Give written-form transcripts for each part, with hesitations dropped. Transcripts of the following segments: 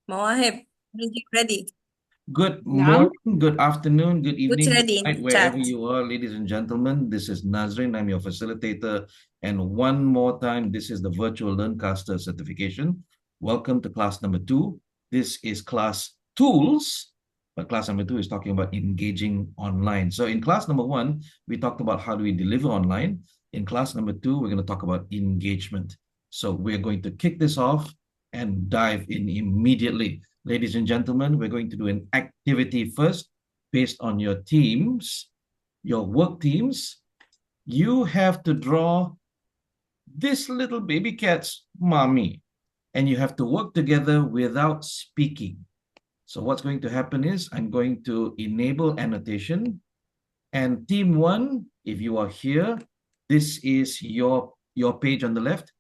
Mawahib, ready. Good نعم. morning, good afternoon, good Put evening, good ready in night, the wherever chat. you are, ladies and gentlemen. This is Nazrin. I'm your facilitator. And one more time, this is the Virtual Learncaster certification. Welcome to class number 2. This is class tools, but class number 2 is talking about engaging online. So in class number 1, we talked about how do we deliver online. In class number 2, we're going to talk about engagement. So we're going to kick this off and dive in immediately. Ladies and gentlemen, we're going to do an activity first based on your teams, your work teams. You have to draw this little baby cat's mommy, and you have to work together without speaking. So what's going to happen is I'm going to enable annotation, and team 1, if you are here, this is your page on the left.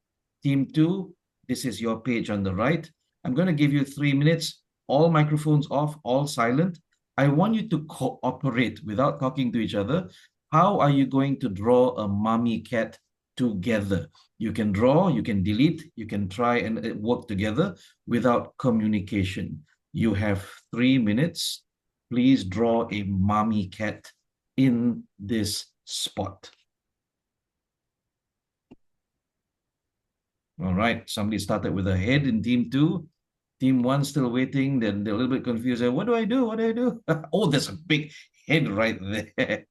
Team 2, this is your page on the right. I'm going to give you 3 minutes, all microphones off, all silent. I want you to cooperate without talking to each other. How are you going to draw a mommy cat together? You can draw, you can delete, you can try and work together without communication. You have 3 minutes. Please draw a mommy cat in this spot. All right, somebody started with a head in team 2. Team 1 still waiting. They're a little bit confused. What do I do? What do I do? Oh, there's a big head right there.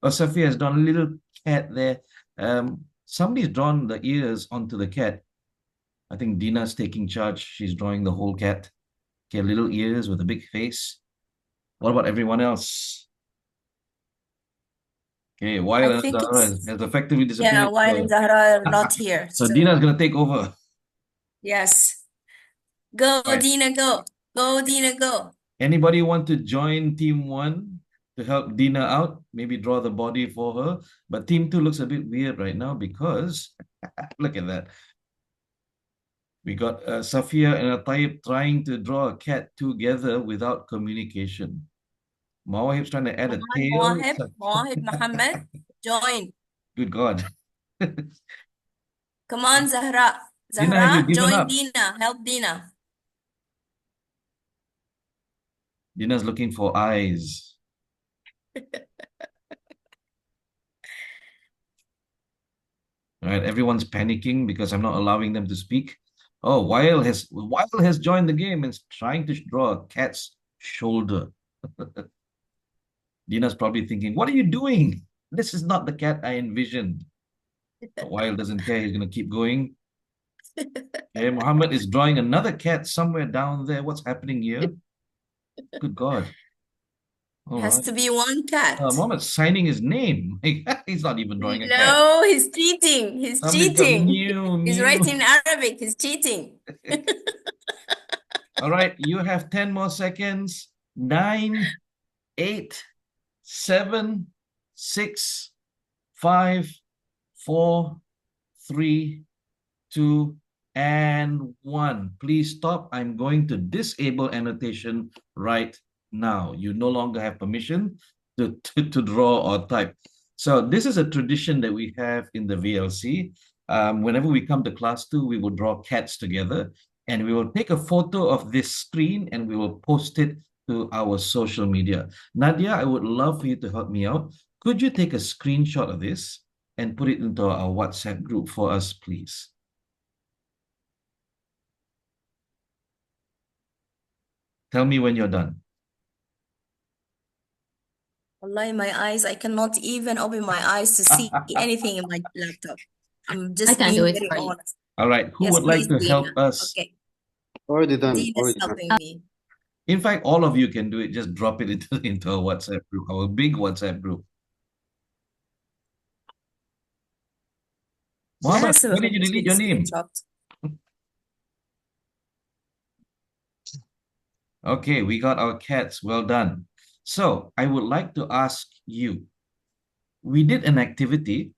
Oh, Sophia has drawn a little cat there. Somebody's drawn the ears onto the cat. I think Dina's taking charge. She's drawing the whole cat. Okay, little ears with a big face. What about everyone else? Okay, Wael and Zahra has effectively disappeared. Yeah, Wael and Zahra are not here. So Dina's going to take over. Yes. Go, Right. Dina, go. Go, Dina, go. Anybody want to join team 1 to help Dina out? Maybe draw the body for her. But team 2 looks a bit weird right now because look at that. We got Safia and Atayib trying to draw a cat together without communication. Mawahib's trying to add a tail. Mawahib Muhammad, join. Good God. Come on, Zahra. Dina, have you Zahra, given join up? Dina. Help Dina. Dina's looking for eyes. All right, everyone's panicking because I'm not allowing them to speak. Oh, Wael has joined the game and is trying to draw a cat's shoulder. Dina's probably thinking, what are you doing? This is not the cat I envisioned. But Wael doesn't care. He's going to keep going. Okay, Muhammad is drawing another cat somewhere down there. What's happening here? Good God. All Has right. to be one cat. Muhammad's signing his name. He's not even drawing a cat. No, he's cheating. He's Somebody's got cheating. mew, He's mew. writing in Arabic. He's cheating. All right, you have 10 more seconds. 9, 8, 7, 6, 5, 4, 3, 2, and 1. Please stop. I'm going to disable annotation right now. You no longer have permission to draw or type. So this is a tradition that we have in the VLC. Whenever we come to class 2, we will draw cats together, and we will take a photo of this screen and we will post it to our social media. Nadia, I would love for you to help me out. Could you take a screenshot of this and put it into our WhatsApp group for us, please? Tell me when you're done. Wallahi, my eyes, I cannot even open my eyes to see anything in my laptop. I'm just can being do it very for you. honest. All right, who Yes, would like please, to help Dina. us? Okay, Already done. Dina's helping me. In fact, all of you can do it. Just drop it into a WhatsApp group, our big WhatsApp group. Muhammad, Yes, where did you delete your name? screenshot. Okay, we got our cats. Well done. So I would like to ask you, we did an activity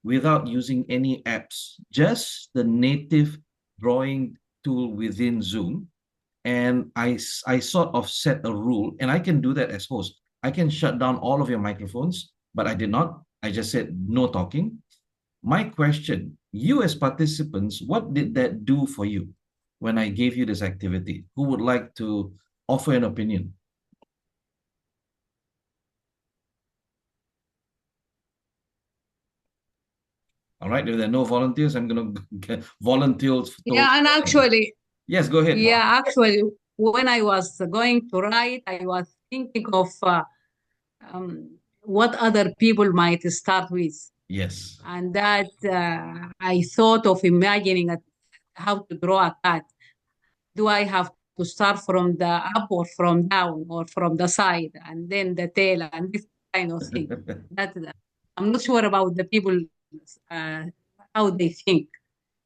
without using any apps, just the native drawing tool within Zoom. And I sort of set a rule, and I can do that as host. I can shut down all of your microphones, but I did not. I just said no talking. My question, you as participants, what did that do for you? when I gave you this activity? Who would like to offer an opinion? All right, if there are no volunteers, I'm going to get volunteers. Yeah, and actually, Yes, go ahead. yeah, actually, when I was going to write, I was thinking of what other people might start with. Yes. And that I thought of imagining how to draw a cat. Do I have to start from the up or from down or from the side and then the tail and this kind of thing? I'm not sure about the people, uh, how they think.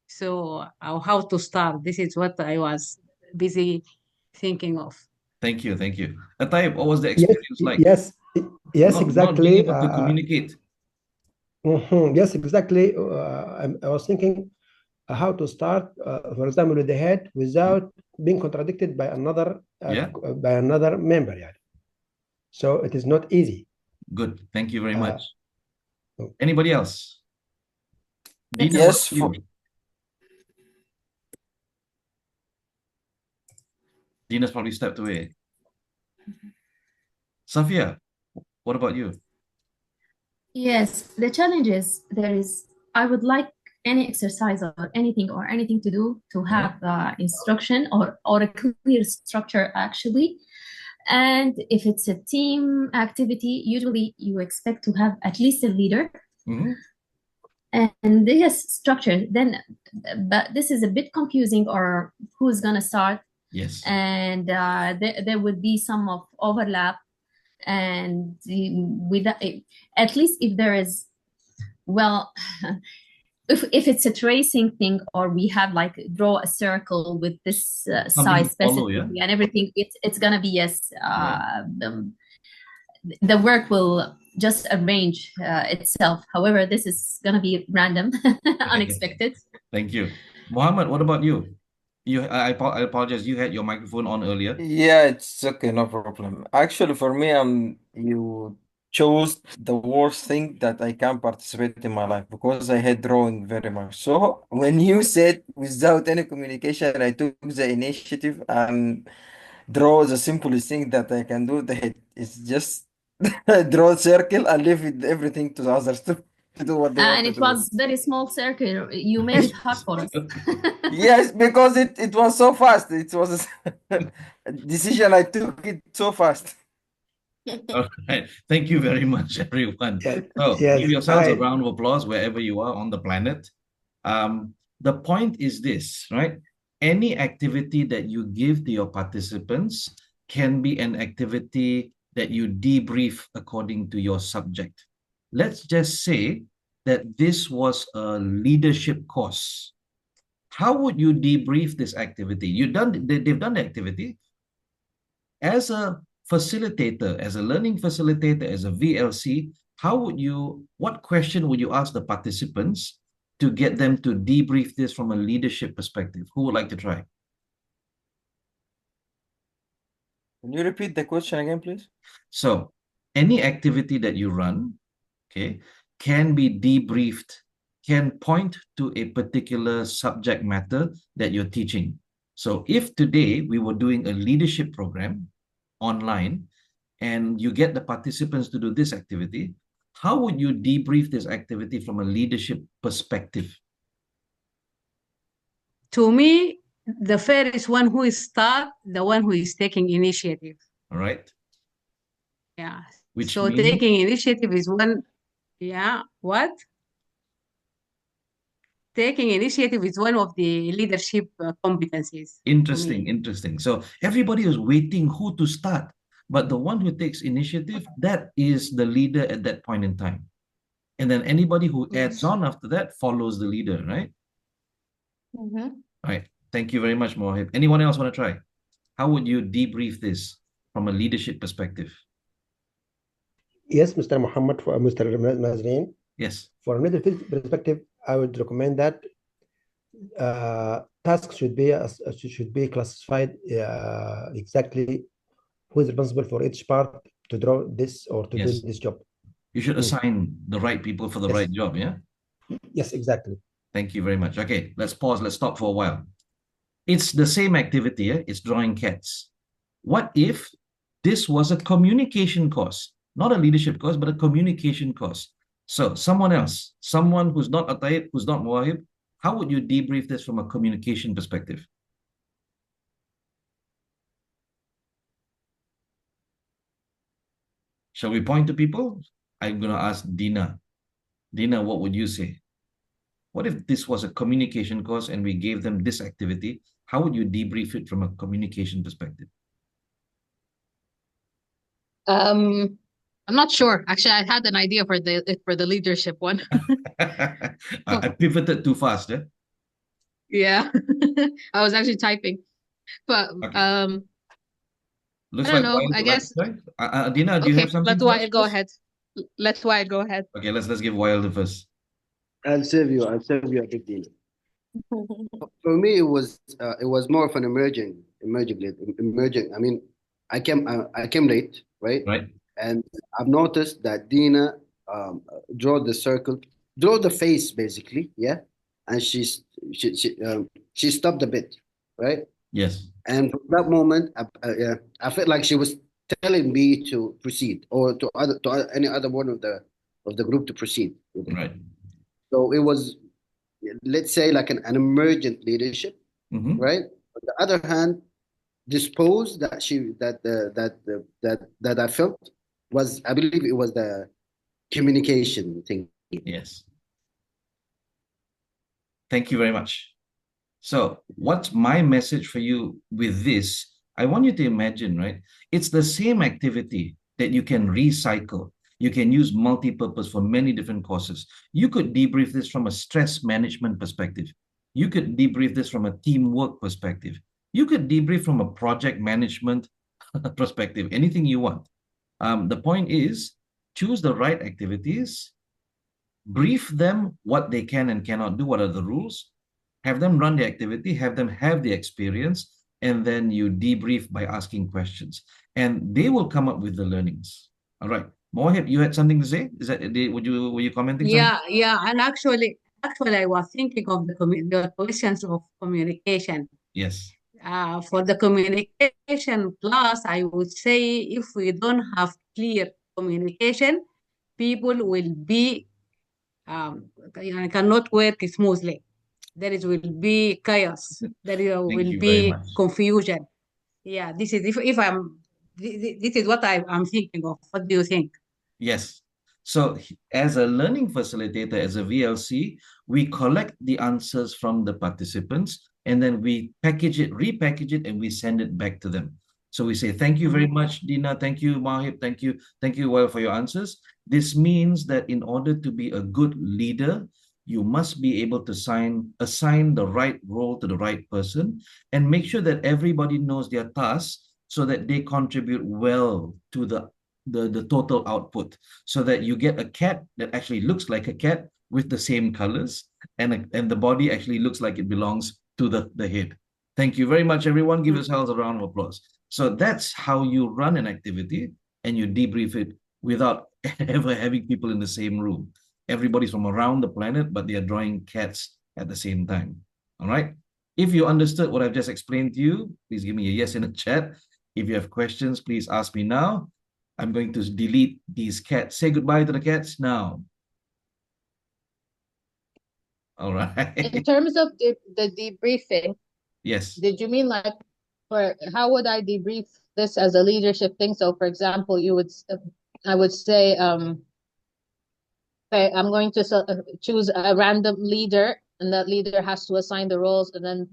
So how to start. This is what I was busy thinking of. Thank you. Thank you. Atayib, what was the Yes, experience like? yes, yes, Not being exactly. able to communicate. Yes, exactly. I was thinking how to start, for example, with the head without being contradicted by another Yeah. by another member. Yeah. So it is not easy. Good. Thank you very much. Okay. Anybody else? Dina, Yes, what about you? Dina's probably stepped away. Safia, what about you? Yes, the challenge is I would like any exercise or anything to do to have instruction or a clear structure actually. And if it's a team activity, usually you expect to have at least a leader. Mm-hmm. And this structure, then, but this is a bit confusing, or who's gonna start? Yes. And there would be some of overlap, and with at least if there is, well, if it's a tracing thing, or we have like draw a circle with this size specifically and everything, it's gonna be the work will just arrange itself. However, this is gonna be random, unexpected. Thank you. Mohammed, what about you? I apologize. You had your microphone on earlier. Yeah, it's okay, no problem. Actually, for me, you chose the worst thing that I can participate in my life because I hate drawing very much. So when you said without any communication, I took the initiative and draw the simplest thing that I can do. The head is just draw a circle and leave everything to the others to do what they want And to it do. was very small circle. You made it hard for us. Yes, because it was so fast. It was a decision I took it so fast. All right. Thank you very much, everyone. Yes, So yes, give yourselves a round of applause wherever you are on the planet. The point is this, right? Any activity that you give to your participants can be an activity that you debrief according to your subject. Let's just say that this was a leadership course. How would you debrief this activity? They've done the activity. As a facilitator, as a learning facilitator, as a VLC, what question would you ask the participants to get them to debrief this from a leadership perspective? Who would like to try? Can you repeat the question again, please? So, any activity that you run, okay, can be debriefed, can point to a particular subject matter that you're teaching. So, if today we were doing a leadership program online and you get the participants to do this activity, how would you debrief this activity from a leadership perspective? To me, the first one who is the one who is taking initiative. All right. Yeah. Which so means... taking initiative is one. Yeah. What? Taking initiative is one of the leadership competencies. Interesting. So everybody is waiting who to start, but the one who takes initiative, that is the leader at that point in time. And then anybody who adds on after that follows the leader, right? Mm-hmm. All right. Thank you very much, Mohib. Anyone else want to try? How would you debrief this from a leadership perspective? Yes, Mr. Muhammad, for Mr. Nazreen. Yes. For a leadership perspective, I would recommend that tasks should be classified exactly who is responsible for each part to draw this or to do this job. You should assign the right people for the right job, yeah? Yes, exactly. Thank you very much. Okay, let's pause. Let's stop for a while. It's the same activity, it's drawing cats. What if this was a communication course, not a leadership course, but a communication course? So someone else, someone who's not Ataib, who's not Muahib, how would you debrief this from a communication perspective? Shall we point to people? I'm going to ask Dina. Dina, what would you say? What if this was a communication course and we gave them this activity? How would you debrief it from a communication perspective? I'm not sure. Actually, I had an idea for the leadership one. I pivoted too fast, eh? Yeah. I was actually typing. But Okay. Looks I don't like know. Wael I would like to guess try. Dina, do you have okay, something let for us Wyatt go first? ahead. Let Wyatt go ahead. Okay, let's give Wael the first. I'll save you a big deal. For me, it was more of an emerging. I mean, I came late, right? Right? And I've noticed that Dina draw the circle, draw the face basically, yeah. And she stopped a bit, right? Yes. And from that moment, I felt like she was telling me to proceed, or any other one of the group to proceed with it. Right. So it was, let's say, like an emergent leadership, Mm-hmm. right? On the other hand, disposed that she that I felt was, I believe it was the communication thing. Yes. Thank you very much. So, what's my message for you with this? I want you to imagine, right? It's the same activity that you can recycle. You can use multi-purpose for many different courses. You could debrief this from a stress management perspective. You could debrief this from a teamwork perspective. You could debrief from a project management perspective, anything you want. The point is, choose the right activities, brief them what they can and cannot do, what are the rules, have them run the activity, have them have the experience, and then you debrief by asking questions. And they will come up with the learnings. All right. Mohib, you had something to say? Were you commenting something? Yeah. And actually, I was thinking of the questions of communication. Yes. For the communication class, I would say if we don't have clear communication, people will be cannot work smoothly. There will be chaos. There Thank will you very be much. confusion. Yeah, this is if I'm this is what I'm thinking of. What do you think? Yes. So as a learning facilitator, as a VLC, we collect the answers from the participants and then we repackage it, and we send it back to them. So we say, thank you very much, Dina. Thank you, Mahib. Thank you, Wael, for your answers. This means that in order to be a good leader, you must be able to assign the right role to the right person and make sure that everybody knows their tasks so that they contribute well to the total output, so that you get a cat that actually looks like a cat with the same colors, and the body actually looks like it belongs to the head. Thank you very much, everyone. Give yourselves a round of applause. So that's how you run an activity and you debrief it without ever having people in the same room. Everybody's from around the planet, but they are drawing cats at the same time. All right. If you understood what I've just explained to you, please give me a yes in the chat. If you have questions, please ask me now. I'm going to delete these cats. Say goodbye to the cats now. All right. In terms of the debriefing, Yes. did you mean like, for how would I debrief this as a leadership thing? So, for example, I would say, okay, I'm going to choose a random leader, and that leader has to assign the roles, and then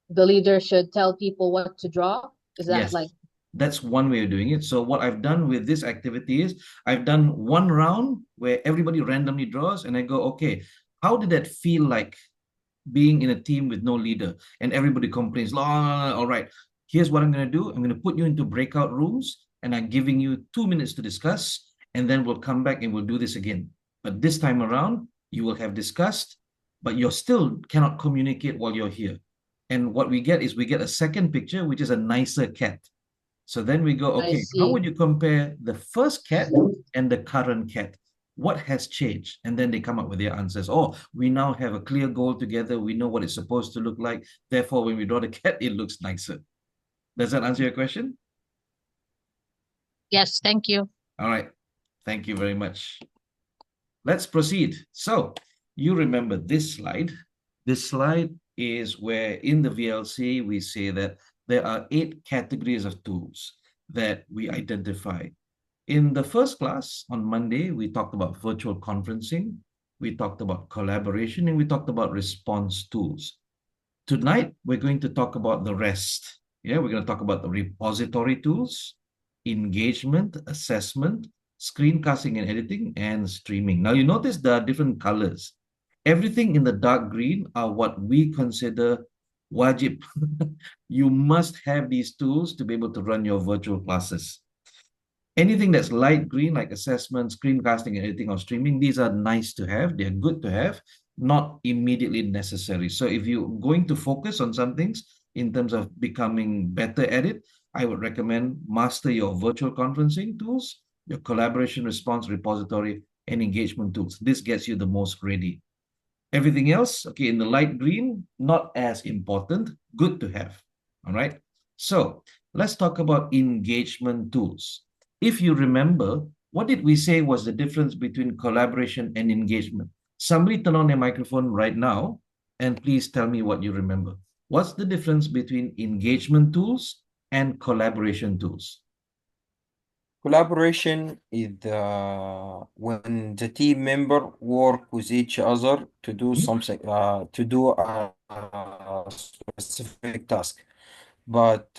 the leader should tell people what to draw. Is that Yes. like? That's one way of doing it. So what I've done with this activity is I've done one round where everybody randomly draws, and I go, okay, how did that feel like being in a team with no leader? And everybody complains, all right, here's what I'm going to do. I'm going to put you into breakout rooms, and I'm giving you 2 minutes to discuss, and then we'll come back and we'll do this again. But this time around, you will have discussed, but you still cannot communicate while you're here. And what we get is we get a second picture, which is a nicer cat. So then we go, okay, how would you compare the first cat and the current cat? what has changed? And then they come up with their answers. Oh, we now have a clear goal together. We know what it's supposed to look like. Therefore, when we draw the cat, it looks nicer. Does that answer your question? Yes, thank you. All right. Thank you very much. Let's proceed. So you remember this slide. This slide is where in the VLC, we say that there are 8 categories of tools that we identify. In the first class on Monday, we talked about virtual conferencing, we talked about collaboration, and we talked about response tools. Tonight, we're going to talk about the rest. Yeah, we're going to talk about the repository tools, engagement, assessment, screencasting and editing, and streaming. Now, you notice there are different colors. Everything in the dark green are what we consider wajib. You must have these tools to be able to run your virtual classes. Anything that's light green, like assessment, screencasting, and editing or streaming, these are nice to have. They're good to have, not immediately necessary. So if you're going to focus on some things in terms of becoming better at it, I would recommend master your virtual conferencing tools, your collaboration response repository, and engagement tools. This gets you the most ready. Everything else, okay, in the light green, not as important, good to have. All right. So let's talk about engagement tools. If you remember, what did we say was the difference between collaboration and engagement? Somebody turn on their microphone right now and please tell me what you remember. What's the difference between engagement tools and collaboration tools? Collaboration is when the team member work with each other to do something, to do a specific task. But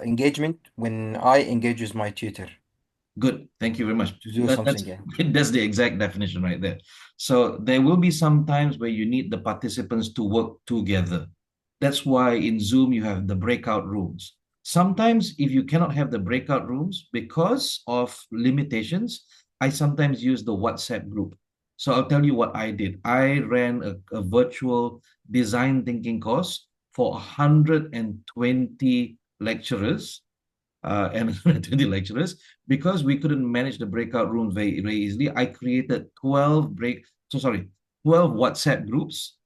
engagement, when I engage with my tutor Good. Thank you very much. to do something, yeah. That's the exact definition right there. So there will be some times where you need the participants to work together. That's why in Zoom you have the breakout rooms. Sometimes if you cannot have the breakout rooms because of limitations, I sometimes use the WhatsApp group. So I'll tell you what I did. I ran a virtual design thinking course for 120 lecturers and 120 lecturers. Because we couldn't manage the breakout rooms very, very easily, I created 12 WhatsApp groups,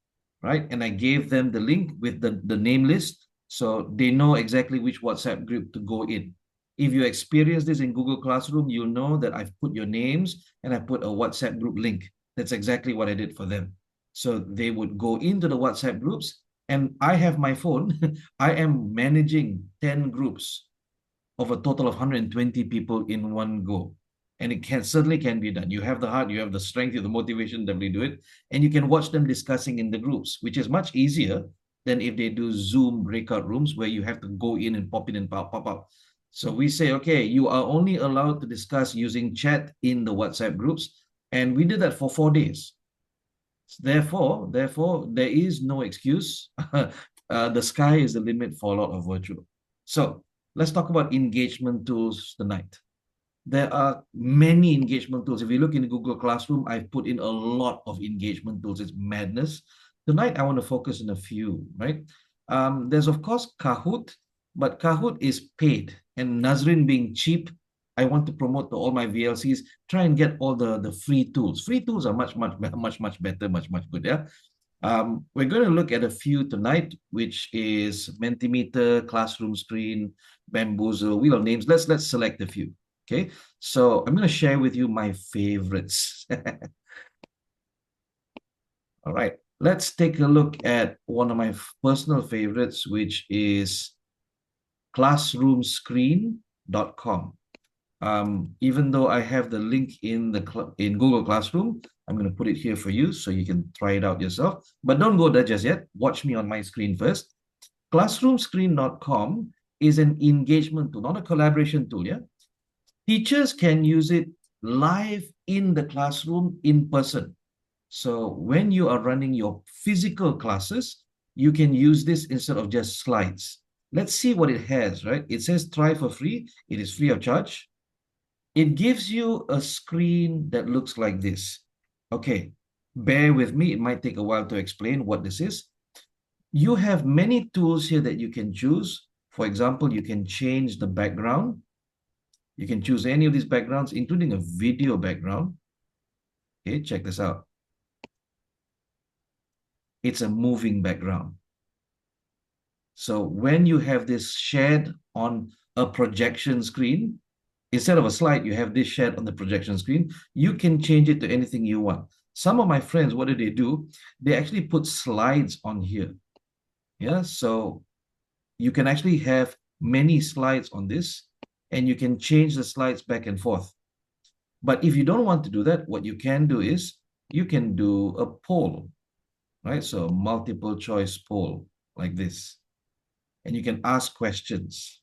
right? And I gave them the link with the name list so they know exactly which WhatsApp group to go in. If you experience this in Google Classroom, you'll know that I've put your names and I put a WhatsApp group link. That's exactly what I did for them. So they would go into the WhatsApp groups and I have my phone. I am managing 10 groups of a total of 120 people in one go. And it certainly can be done. You have the heart, you have the strength, you have the motivation, definitely do it. And you can watch them discussing in the groups, which is much easier than if they do Zoom breakout rooms where you have to go in and pop in and pop out. So we say, okay, you are only allowed to discuss using chat in the WhatsApp groups. And we did that for 4 days. Therefore, there is no excuse. The sky is the limit for a lot of virtual. So let's talk about engagement tools tonight. There are many engagement tools. If you look in Google Classroom, I've put in a lot of engagement tools. It's madness. Tonight, I want to focus on a few, right? There's, of course, Kahoot, but Kahoot is paid. And Nazrin being cheap, I want to promote to all my VLCs, try and get all the free tools. Free tools are much better, much good, yeah? We're going to look at a few tonight, which is Mentimeter, Classroom Screen, Bamboozle, Wheel of Names. Let's select a few. Okay, so I'm going to share with you my favorites. All right, let's take a look at one of my personal favorites, which is classroomscreen.com. Even though I have the link in Google Classroom, I'm going to put it here for you so you can try it out yourself. But don't go there just yet. Watch me on my screen first. Classroomscreen.com is an engagement tool, not a collaboration tool, yeah? Teachers can use it live in the classroom in person. So when you are running your physical classes, you can use this instead of just slides. Let's see what it has, right? It says try for free. It is free of charge. It gives you a screen that looks like this. Okay, bear with me. It might take a while to explain what this is. You have many tools here that you can choose. For example, you can change the background. You can choose any of these backgrounds, including a video background. Okay, check this out. It's a moving background. So when you have this shared on a projection screen, instead of a slide, you have this shared on the projection screen. You can change it to anything you want. Some of my friends, what do? They actually put slides on here. Yeah, so you can actually have many slides on this, and you can change the slides back and forth. But if you don't want to do that, what you can do is you can do a poll, right? So multiple choice poll like this. And you can ask questions.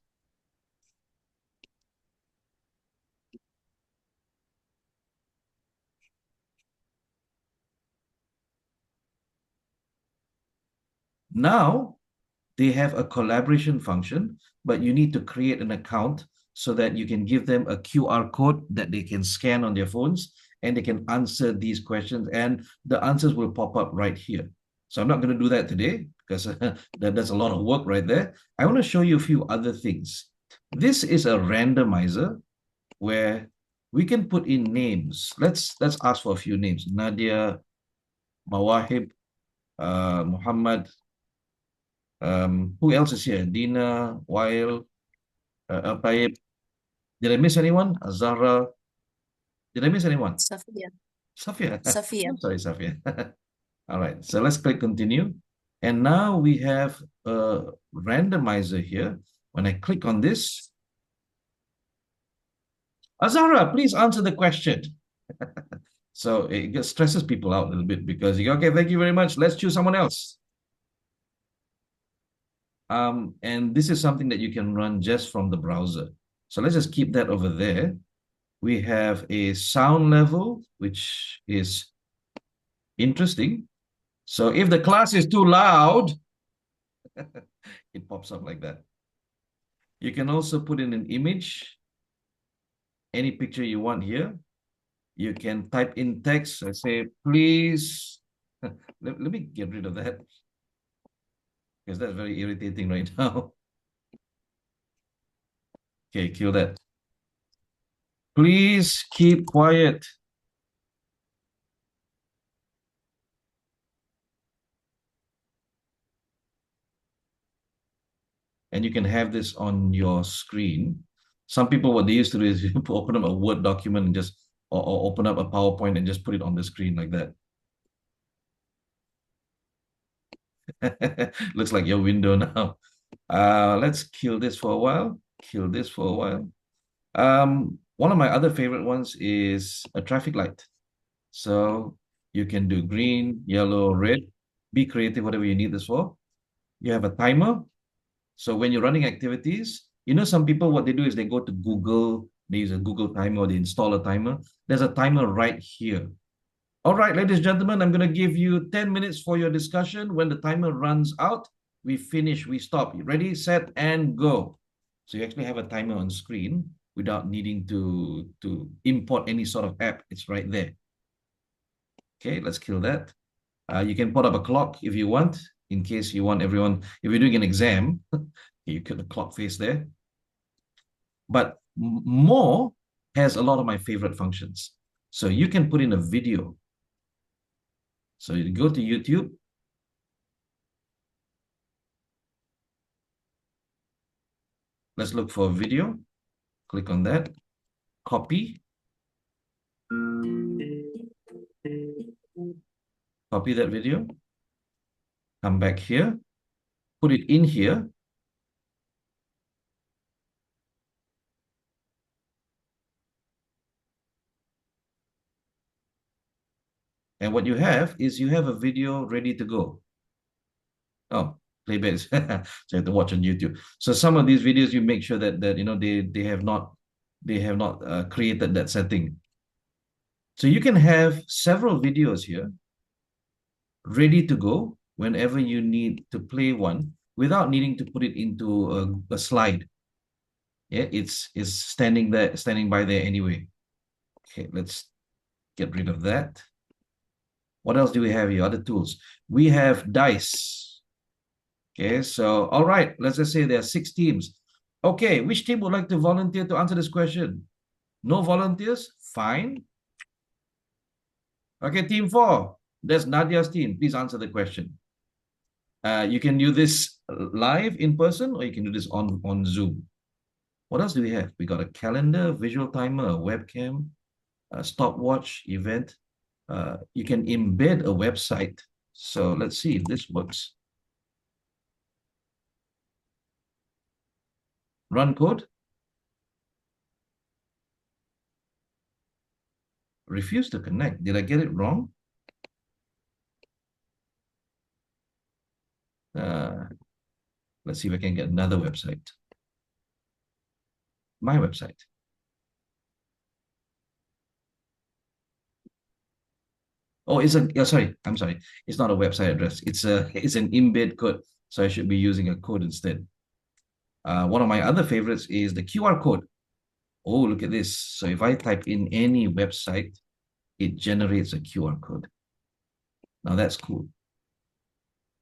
Now, they have a collaboration function, but you need to create an account so that you can give them a QR code that they can scan on their phones, and they can answer these questions, and the answers will pop up right here. So I'm not going to do that today because that's a lot of work right there. I want to show you a few other things. This is a randomizer where we can put in names. Let's ask for a few names. Nadia, Mawahib, Muhammad. Who else is here? Dina, Wael, Taib. Did I miss anyone? Zahra. Did I miss anyone? Safia. Safia. Safia. Sorry, Safia. All right, so let's click continue. And now we have a randomizer here. When I click on this, Azahra, please answer the question. So it just stresses people out a little bit because you go, okay, thank you very much. Let's choose someone else. And this is something that you can run just from the browser. So let's just keep that over there. We have a sound level, which is interesting. So if the class is too loud, it pops up like that. You can also put in an image, any picture you want here. You can type in text. I say, please, let me get rid of that because that's very irritating right now. Okay, kill that. Please keep quiet. And you can have this on your screen. Some people, what they used to do is open up a Word document and just, or open up a PowerPoint and just put it on the screen like that. Looks like your window now. Let's kill this for a while. Kill this for a while. One of my other favorite ones is a traffic light. So you can do green, yellow, red. Be creative, whatever you need this for. You have a timer. So when you're running activities, you know, some people, what they do is they go to Google, they use a Google timer, or they install a timer. There's a timer right here. All right, ladies and gentlemen, I'm going to give you 10 minutes for your discussion. When the timer runs out, we finish, we stop. Ready, set, and go. So you actually have a timer on screen without needing to import any sort of app. It's right there. Okay, let's kill that. You can put up a clock if you want, in case you want everyone, if you're doing an exam, you put the clock face there. But more has a lot of my favorite functions. So you can put in a video. So you go to YouTube. Let's look for a video. Click on that. Copy. Copy that video. Come back here. Put it in here. And what you have is you have a video ready to go. Oh, playback. So you have to watch on YouTube. So some of these videos, you make sure that you know they have not created that setting. So you can have several videos here ready to go whenever you need to play one without needing to put it into a slide. Yeah, it's standing by there anyway. Okay, let's get rid of that. What else do we have here? Other tools. We have dice. Okay, so all right, let's just say there are 6 teams. Okay, which team would like to volunteer to answer this question? No volunteers? Fine. Okay, team 4. That's Nadia's team. Please answer the question. You can do this live in person, or you can do this on Zoom. What else do we have? We got a calendar, visual timer, a webcam, a stopwatch, event. You can embed a website. So let's see if this works. Run code. Refuse to connect. Did I get it wrong? Let's see if I can get another website. My website. Oh, sorry. I'm sorry. It's not a website address. It's an embed code. So I should be using a code instead. One of my other favorites is the QR code. Oh, look at this. So if I type in any website, it generates a QR code. Now that's cool.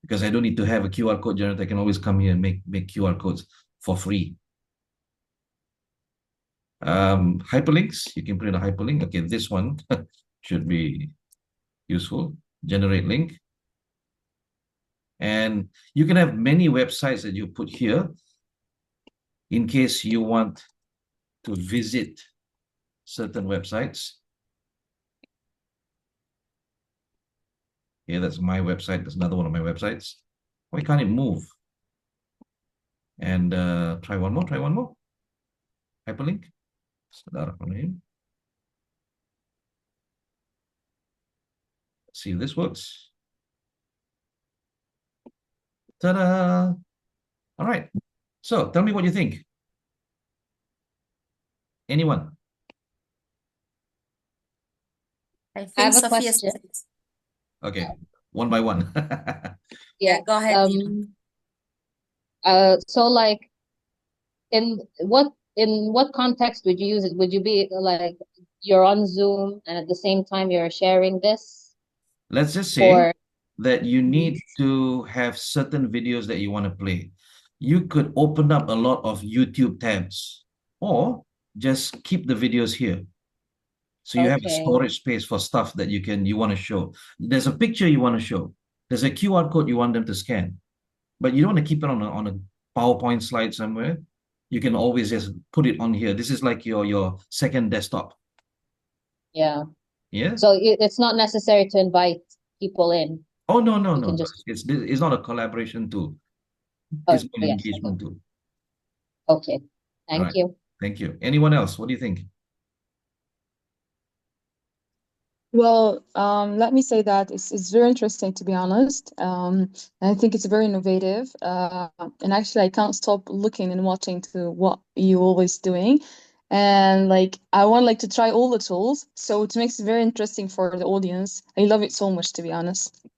Because I don't need to have a QR code generator. I can always come here and make QR codes for free. Hyperlinks, you can put in a hyperlink. Okay, this one should be useful. Generate link. And you can have many websites that you put here in case you want to visit certain websites. Yeah, that's my website. That's another one of my websites. Why can't it move? And try one more. Hyperlink. Let's see if this works. Ta-da! All right. So tell me what you think. Anyone? I I think have a Sophia question. said. Okay, one by one. Yeah. Go ahead, Dina. So like in what context would you use it? Would you be like you're on Zoom and at the same time you're sharing this? Let's just say Or that you need to have certain videos that you want to play. You could open up a lot of YouTube tabs or just keep the videos here. So you have a okay. storage space for stuff that you want to show. There's a picture you want to show. There's a QR code you want them to scan, but you don't want to keep it on a PowerPoint slide somewhere. You can always just put it on here. This is like your second desktop. Yeah. Yeah. So it's not necessary to invite people in. Oh no. You can just It's not a collaboration tool. oh It's an yes. engagement tool. Okay. All Thank right. you. Thank you. Anyone else? What do you think? Well, let me say that it's very interesting, to be honest. And I think it's very innovative. And actually, I can't stop looking and watching to what you're always doing. And like, I want like to try all the tools. So it makes it very interesting for the audience. I love it so much, to be honest.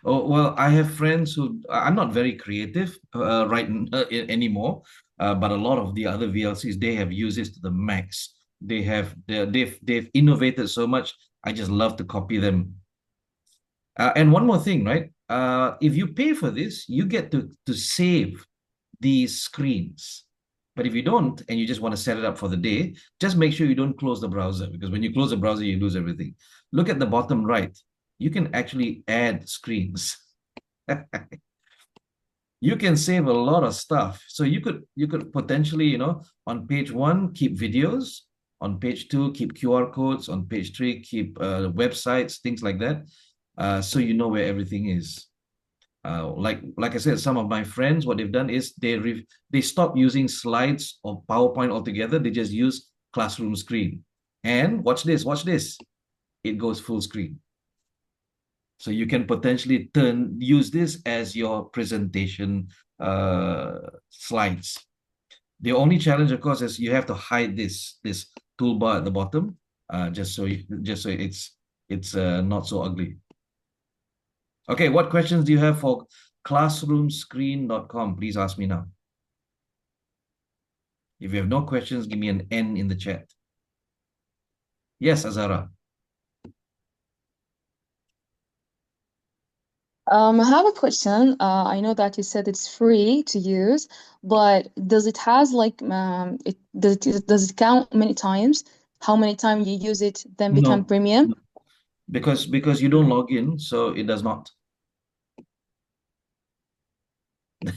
Oh, well, I have friends who I'm not very creative anymore, but a lot of the other VLCs, they have used this to the max. They've innovated so much. I just love to copy them. And one more thing, right? If you pay for this, you get to save these screens. But if you don't, and you just want to set it up for the day, just make sure you don't close the browser, because when you close the browser, you lose everything. Look at the bottom right. You can actually add screens. You can save a lot of stuff. So you could potentially, on page 1, keep videos. On page 2, keep QR codes. On page 3, keep websites, things like that. So you know where everything is. Like I said, some of my friends, what they've done is they stop using slides or PowerPoint altogether. They just use classroom screen. And watch this. It goes full screen. So you can potentially use this as your presentation slides. The only challenge, of course, is you have to hide this toolbar at the bottom, just so it's not so ugly. Okay, what questions do you have for classroomscreen.com? Please ask me now. If you have no questions, give me an N in the chat. Yes, Azara. I have a question. I know that you said it's free to use, but does it has like does it count many times? How many times you use it then become No. premium? because you don't log in, so it does not.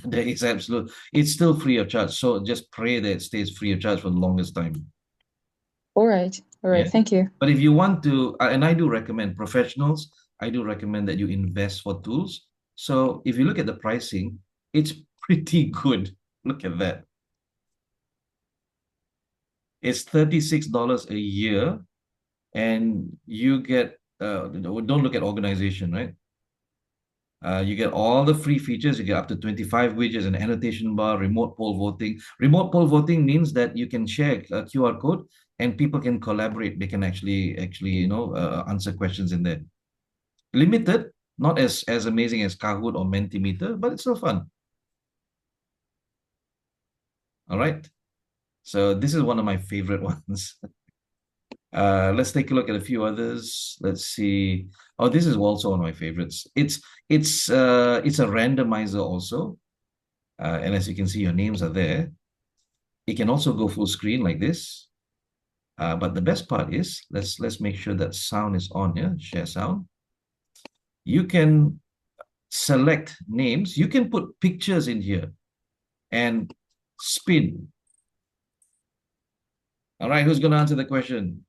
There is it's still free of charge. So just pray that it stays free of charge for the longest time. All right. All right. Yeah. Thank you. But if you want to, and I do recommend professionals, I do recommend that you invest for tools. So if you look at the pricing, it's pretty good. Look at that. It's $36 a year, and you get, don't look at organization, right? You get all the free features. You get up to 25 widgets, an annotation bar, remote poll voting. Remote poll voting means that you can share a QR code and people can collaborate. They can actually, answer questions in there. Limited, not as amazing as Kahoot or Mentimeter, but it's still fun. All right. So this is one of my favorite ones. Let's take a look at a few others. Let's see. Oh, this is also one of my favorites. It's a randomizer also. And as you can see, your names are there. It can also go full screen like this. But the best part is, let's make sure that sound is on here. Share sound. You can select names. You can put pictures in here and spin. All right, who's going to answer the question?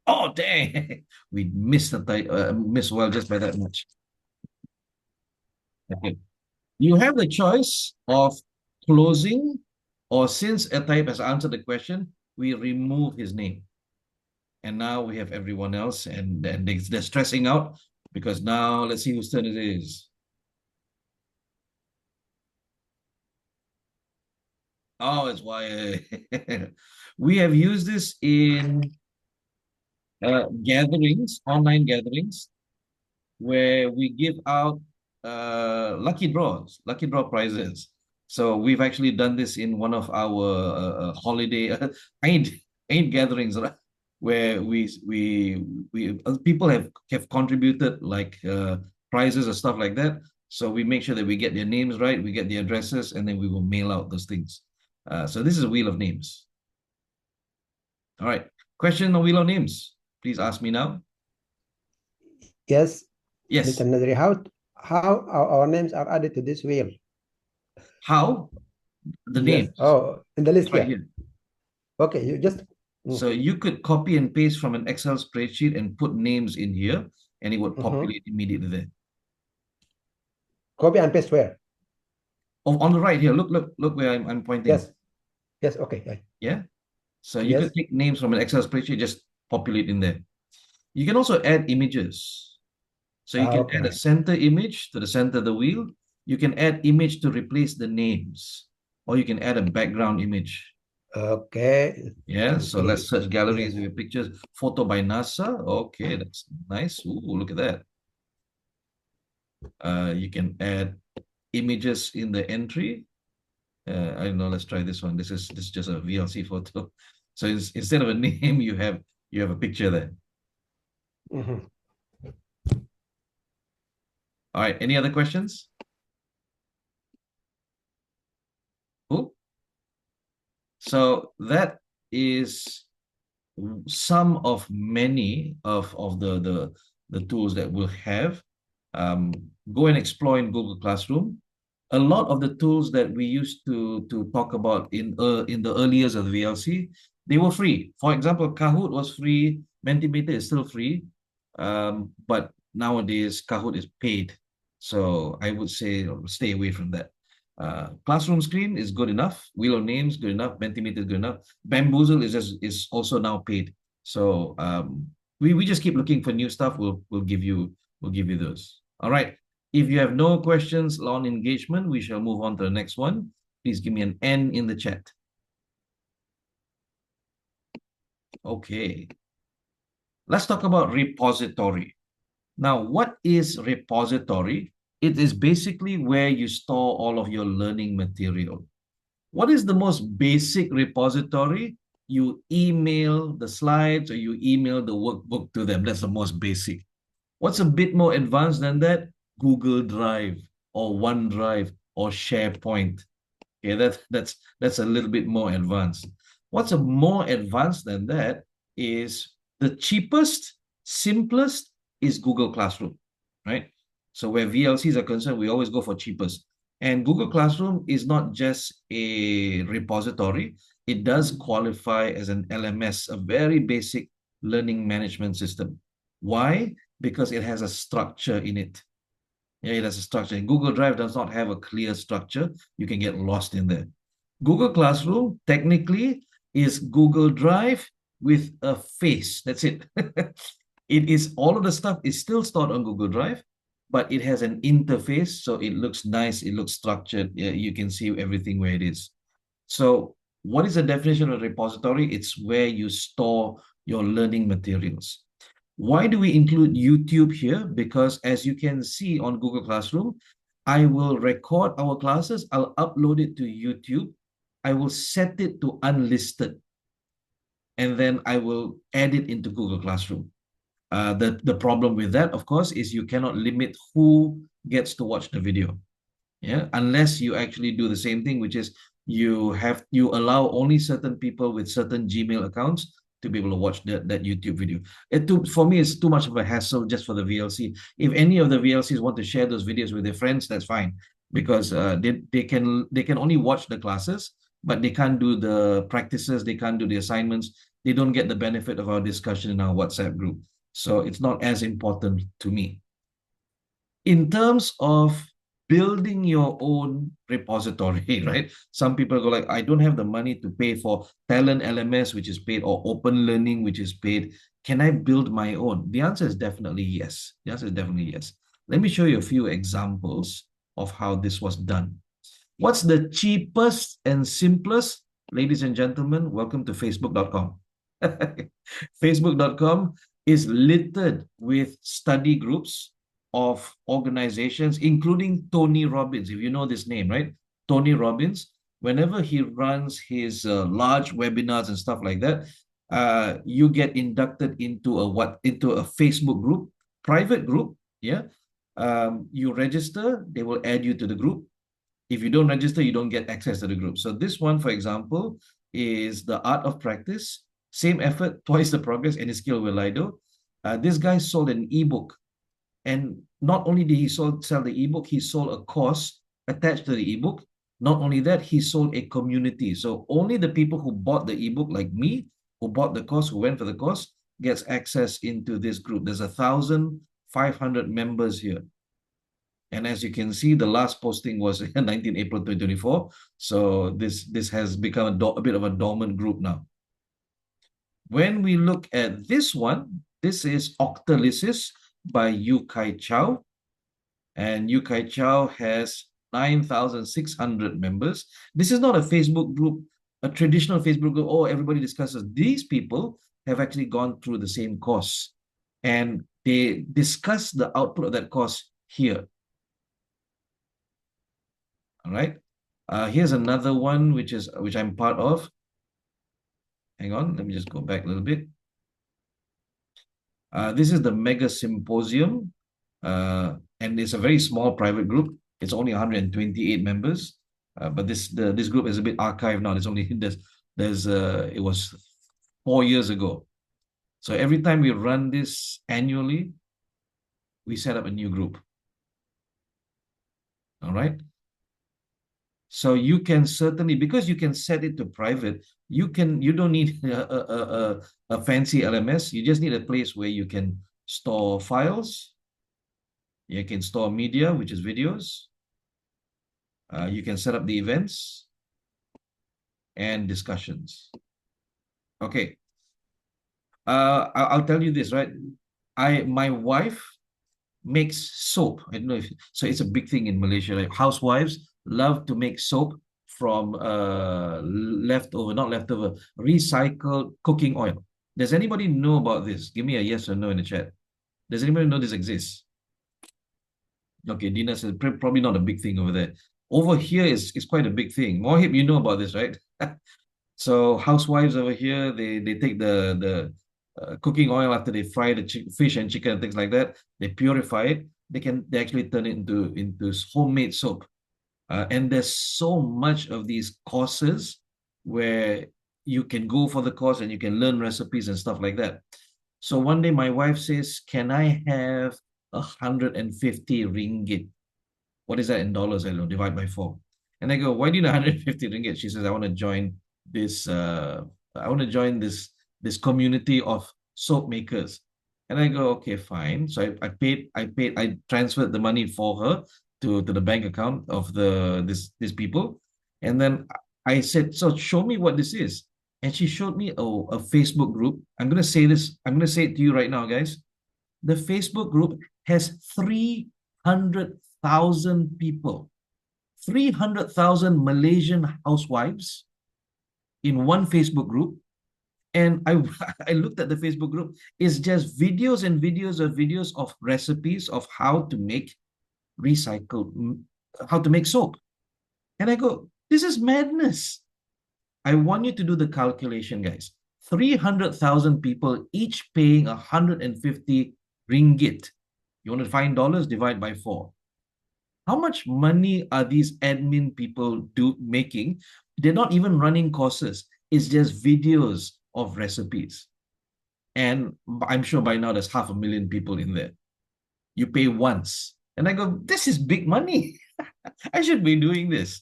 Oh, dang. We missed missed well just by that much. Okay. You have the choice of closing, or since a type has answered the question, we remove his name. And now we have everyone else, and they're stressing out because now let's see whose turn it is. Oh, it's why we have used this in gatherings, online gatherings, where we give out lucky draw prizes. So we've actually done this in one of our holiday Eid gatherings, right? Where people have contributed like prizes or stuff like that. So we make sure that we get their names right, we get the addresses, and then we will mail out those things. So this is a wheel of names. All right. Question on wheel of names. Please ask me now. Yes. Yes. Mr. Nadri, how our names are added to this wheel? How? The Yes. names. Oh, in the list, Right yeah. here. Okay, you just So you could copy and paste from an Excel spreadsheet and put names in here, and it would populate immediately there. copy and paste where? Oh, on the right here. Look where I'm pointing. Yes. Yes. Okay. Yeah. So you could take names from an Excel spreadsheet, just populate in there. You can also add images. So you can add a center image to the center of the wheel. You can add image to replace the names, or you can add a background image. Okay. Yeah, so let's search galleries with pictures. Photo by NASA. Okay, that's nice. Ooh, look at that. You can add images in the entry. I don't know, let's try this one. This is just a VLC photo. So instead of a name, you have a picture there. All right, any other questions? Cool. So that is some of many of the tools that we'll have. Go and explore in Google Classroom. A lot of the tools that we used to talk about in the early years of the VLC, they were free. For example, Kahoot was free. Mentimeter is still free. But nowadays, Kahoot is paid. So I would say stay away from that. Classroom Screen is good enough. Wheel of Names, good enough. Mentimeter is good enough. Bamboozle is also now paid. So we just keep looking for new stuff. We'll give you those. All right. If you have no questions on engagement, we shall move on to the next one. Please give me an N in the chat. Okay. Let's talk about repository. Now, what is repository? It is basically where you store all of your learning material. What is the most basic repository? You email the slides or you email the workbook to them. That's the most basic. What's a bit more advanced than that? Google Drive or OneDrive or SharePoint. Okay, that's a little bit more advanced. What's a more advanced than that is The cheapest, simplest is Google Classroom, right? So where VLCs are concerned, we always go for cheapest. And Google Classroom is not just a repository. It does qualify as an LMS, a very basic learning management system. Why? Because it has a structure in it. Yeah, it has a structure. Google Drive does not have a clear structure. You can get lost in there. Google Classroom technically is Google Drive with a face. That's it. It is all of the stuff is still stored on Google Drive, but it has an interface, so it looks nice, it looks structured. You can see everything where it is. So what is the definition of a repository? It's where you store your learning materials. Why do we include YouTube here? Because as you can see on Google Classroom, I will record our classes, I'll upload it to YouTube, I will set it to unlisted, and then I will add it into Google Classroom. The problem with that, of course, is you cannot limit who gets to watch the video. Yeah, unless you actually do the same thing, which is you allow only certain people with certain Gmail accounts to be able to watch that YouTube video. For me, it's too much of a hassle just for the VLC. If any of the VLCs want to share those videos with their friends, that's fine, because they can only watch the classes, but they can't do the practices, they can't do the assignments, they don't get the benefit of our discussion in our WhatsApp group. So it's not as important to me. In terms of building your own repository, right? Some people go like, I don't have the money to pay for Talent LMS, which is paid, or Open Learning, which is paid. Can I build my own? The answer is definitely yes. The answer is definitely yes. Let me show you a few examples of how this was done. What's the cheapest and simplest? Ladies and gentlemen, welcome to Facebook.com. Facebook.com is littered with study groups of organizations, including Tony Robbins. If you know this name, right? Tony Robbins, whenever he runs his large webinars and stuff like that, you get inducted into a Facebook group, private group. Yeah. You register, they will add you to the group. If you don't register, you don't get access to the group. So this one, for example, is the art of practice. Same effort, twice the progress, any skill will Lido. This guy sold an ebook. And not only did he sell the ebook, he sold a course attached to the ebook. Not only that, he sold a community. So only the people who bought the ebook, like me, who bought the course, who went for the course, gets access into this group. There's 1,500 members here. And as you can see, the last posting was 19 April 2024. So this has become a bit of a dormant group now. When we look at this one, this is Octalysis by Yu Kai Chow. And Yu Kai Chow has 9,600 members. This is not a Facebook group, a traditional Facebook group. Oh, everybody discusses. These people have actually gone through the same course. And they discuss the output of that course here. All right. Here's another one, which I'm part of. Hang on, let me just go back a little bit. This is the Mega Symposium, and it's a very small private group. It's only 128 members, but this group is a bit archived now. It was 4 years ago. So every time we run this annually, we set up a new group. All right. So you can certainly, because you can set it to private, you don't need a fancy LMS. You just need a place where you can store files. You can store media, which is videos. You can set up the events and discussions. Okay. I'll tell you this, right? My wife makes soap. I don't know if so. It's a big thing in Malaysia. Like housewives love to make soap from recycled cooking oil. Does anybody know about this? Give me a yes or no in the chat. Does anybody know this exists? Okay, Dina says probably not a big thing over there. Over here is quite a big thing. Mohib, you know about this, right? So housewives over here, they take the cooking oil after they fry the fish and chicken and things like that. They purify it. They actually turn it into homemade soap. And there's so much of these courses where you can go for the course and you can learn recipes and stuff like that. So one day my wife says, "Can I have 150 ringgit?" What is that in dollars? I don't know, divide by 4. And I go, "Why do you know 150 ringgit?" She says, "I want to join this this community of soap makers." And I go, "Okay, fine." So I transferred the money for her to the bank account of these people. And then I said, "So show me what this is." And she showed me a Facebook group. I'm gonna say this, I'm gonna say it to you right now, guys. The Facebook group has 300,000 people, 300,000 Malaysian housewives in one Facebook group. And I I looked at the Facebook group. It's just videos and videos of recipes of how to make recycled, how to make soap. And I go, this is madness. I want you to do the calculation, guys. 300,000 people, each paying 150 ringgit. You want to find dollars, divide by 4. How much money are these admin people making? They're not even running courses. It's just videos of recipes. And I'm sure by now there's 500,000 people in there. You pay once. And I go, this is big money. I should be doing this.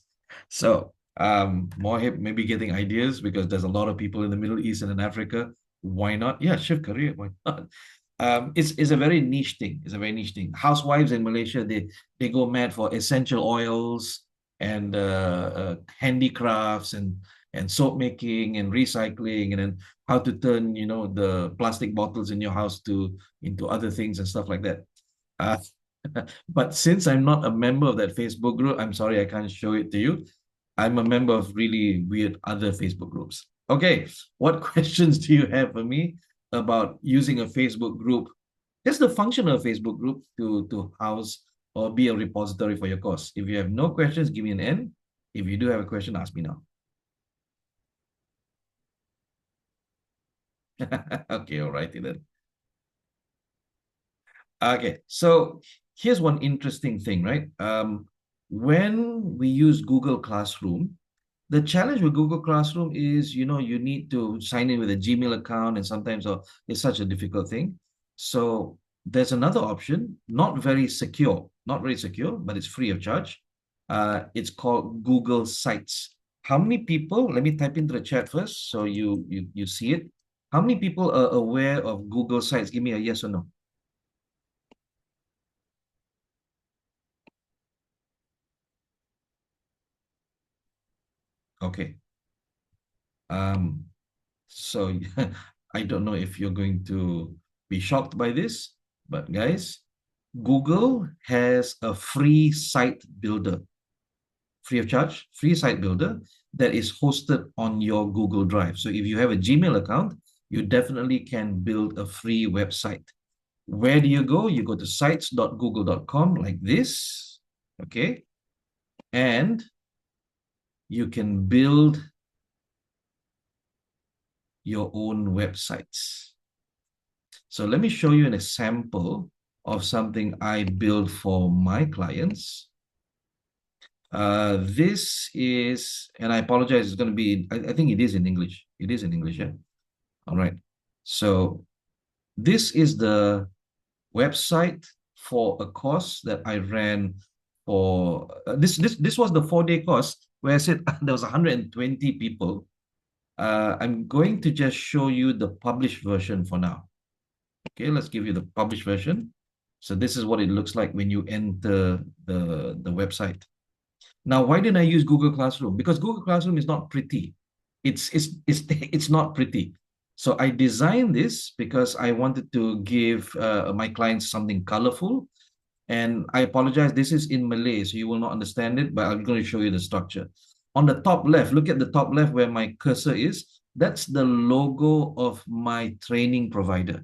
So Mohib maybe getting ideas, because there's a lot of people in the Middle East and in Africa. Why not? Yeah, shift career. Why not? It's a very niche thing. It's a very niche thing. Housewives in Malaysia, they go mad for essential oils and handicrafts and soap making and recycling, and then how to turn, you know, the plastic bottles in your house into other things and stuff like that. But since I'm not a member of that Facebook group, I'm sorry I can't show it to you. I'm a member of really weird other Facebook groups. Okay, what questions do you have for me about using a Facebook group? Just the function of a Facebook group to house or be a repository for your course. If you have no questions, give me an N. If you do have a question, ask me now. Okay, all righty then. Okay, so here's one interesting thing, right? When we use Google Classroom, the challenge with Google Classroom is, you know, you need to sign in with a Gmail account, and sometimes it's such a difficult thing. So there's another option, not very secure, but it's free of charge. It's called Google Sites. How many people, let me type into the chat first so you see it. How many people are aware of Google Sites? Give me a yes or no. Okay. So I don't know if you're going to be shocked by this, but guys, Google has a free site builder, free of charge, free site builder that is hosted on your Google Drive. So if you have a Gmail account, you definitely can build a free website. Where do you go? You go to sites.google.com like this, okay? And you can build your own websites. So let me show you an example of something I build for my clients. This is, and I apologize, it's going to be, I think it is in English. It is in English, yeah. All right. So this is the website for a course that I ran for, this was the 4-day course where I said there was 120 people. I'm going to just show you the published version for now. Okay, let's give you the published version. So this is what it looks like when you enter the website. Now, why didn't I use Google Classroom? Because Google Classroom is not pretty. It's not pretty. So I designed this because I wanted to give my clients something colorful. And I apologize, this is in Malay, so you will not understand it, but I'm going to show you the structure. On the top left, look at the top left where my cursor is. That's the logo of my training provider.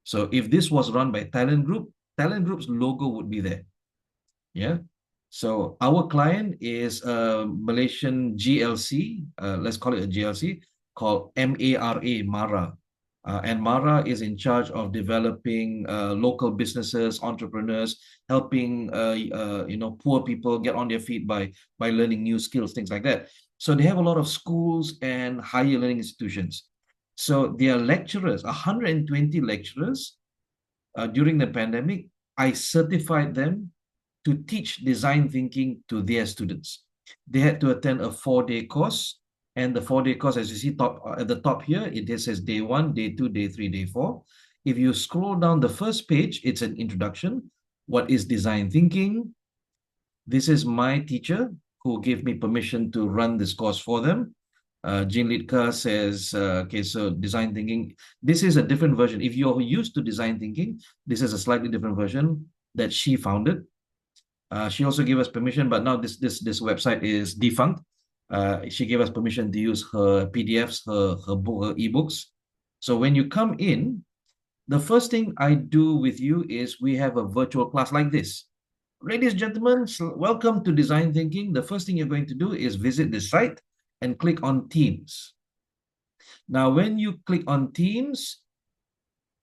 So if this was run by Talent Group's logo would be there. Yeah. So our client is a Malaysian GLC, let's call it a GLC, called MARA. And Mara is in charge of developing local businesses, entrepreneurs, helping poor people get on their feet by learning new skills, things like that. So they have a lot of schools and higher learning institutions. So their lecturers, 120 lecturers, during the pandemic, I certified them to teach design thinking to their students. They had to attend a 4-day course, and the 4-day course, as you see at the top here, it says day 1, day 2, day 3, day 4. If you scroll down the first page, it's an introduction. What is design thinking? This is my teacher who gave me permission to run this course for them. Jean Litka says, okay, so design thinking, this is a different version. If you're used to design thinking, this is a slightly different version that she founded. She also gave us permission, but now this website is defunct. She gave us permission to use her PDFs, her book, her ebooks. So when you come in, the first thing I do with you is we have a virtual class like this. Ladies and gentlemen, welcome to Design Thinking. The first thing you're going to do is visit this site and click on Teams. Now, when you click on Teams,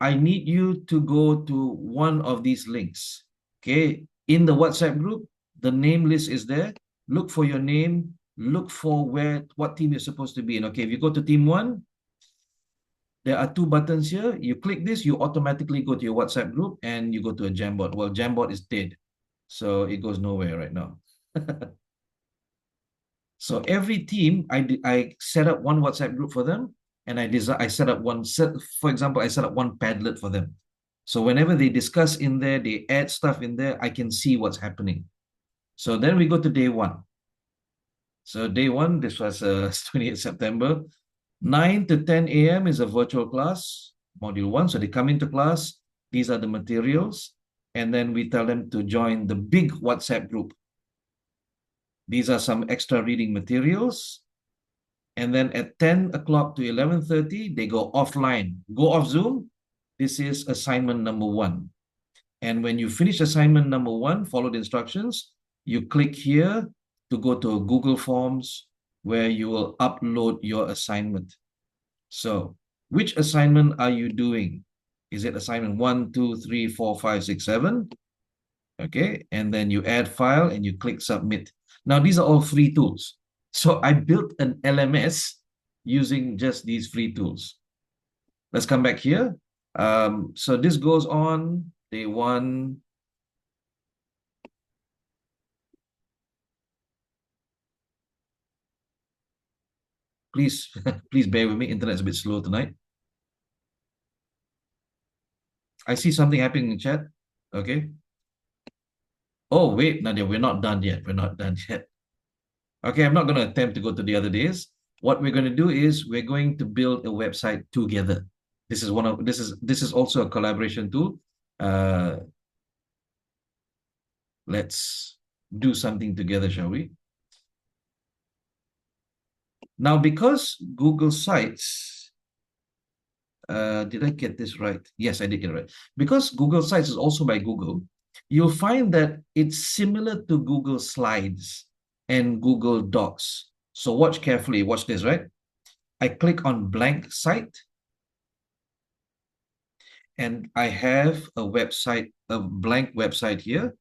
I need you to go to one of these links. Okay, in the WhatsApp group, the name list is there. Look for your name, look for what team you're supposed to be in. Okay, if you go to team 1, there are 2 buttons here. You click this, you automatically go to your WhatsApp group and you go to a Jamboard. Well, Jamboard is dead, so it goes nowhere right now. So every team, I set up one WhatsApp group for them, and I set up for example, I set up one Padlet for them. So whenever they discuss in there, they add stuff in there, I can see what's happening. So then we go to day 1. So day 1, this was 28th September. 9 to 10 a.m. is a virtual class, module 1. So they come into class, these are the materials, and then we tell them to join the big WhatsApp group. These are some extra reading materials. And then at 10 o'clock to 11:30, they go offline, go off Zoom. This is assignment number 1. And when you finish assignment number 1, follow the instructions, you click here to go to Google Forms where you will upload your assignment. So which assignment are you doing? Is it assignment 1, 2, 3, 4, 5, 6, 7? Okay, and then you add file and you click submit. Now, these are all free tools. So I built an LMS using just these free tools. Let's come back here. So this goes on day 1. Please, please bear with me. Internet's a bit slow tonight. I see something happening in chat. Okay. Oh, wait, Nadia, we're not done yet. We're not done yet. Okay, I'm not going to attempt to go to the other days. What we're going to do is we're going to build a website together. This is also a collaboration tool. Let's do something together, shall we? Now, because Google Sites, did I get this right? Yes, I did get it right. Because Google Sites is also by Google, you'll find that it's similar to Google Slides and Google Docs. So watch carefully, watch this, right? I click on blank site, and I have a website, a blank website here.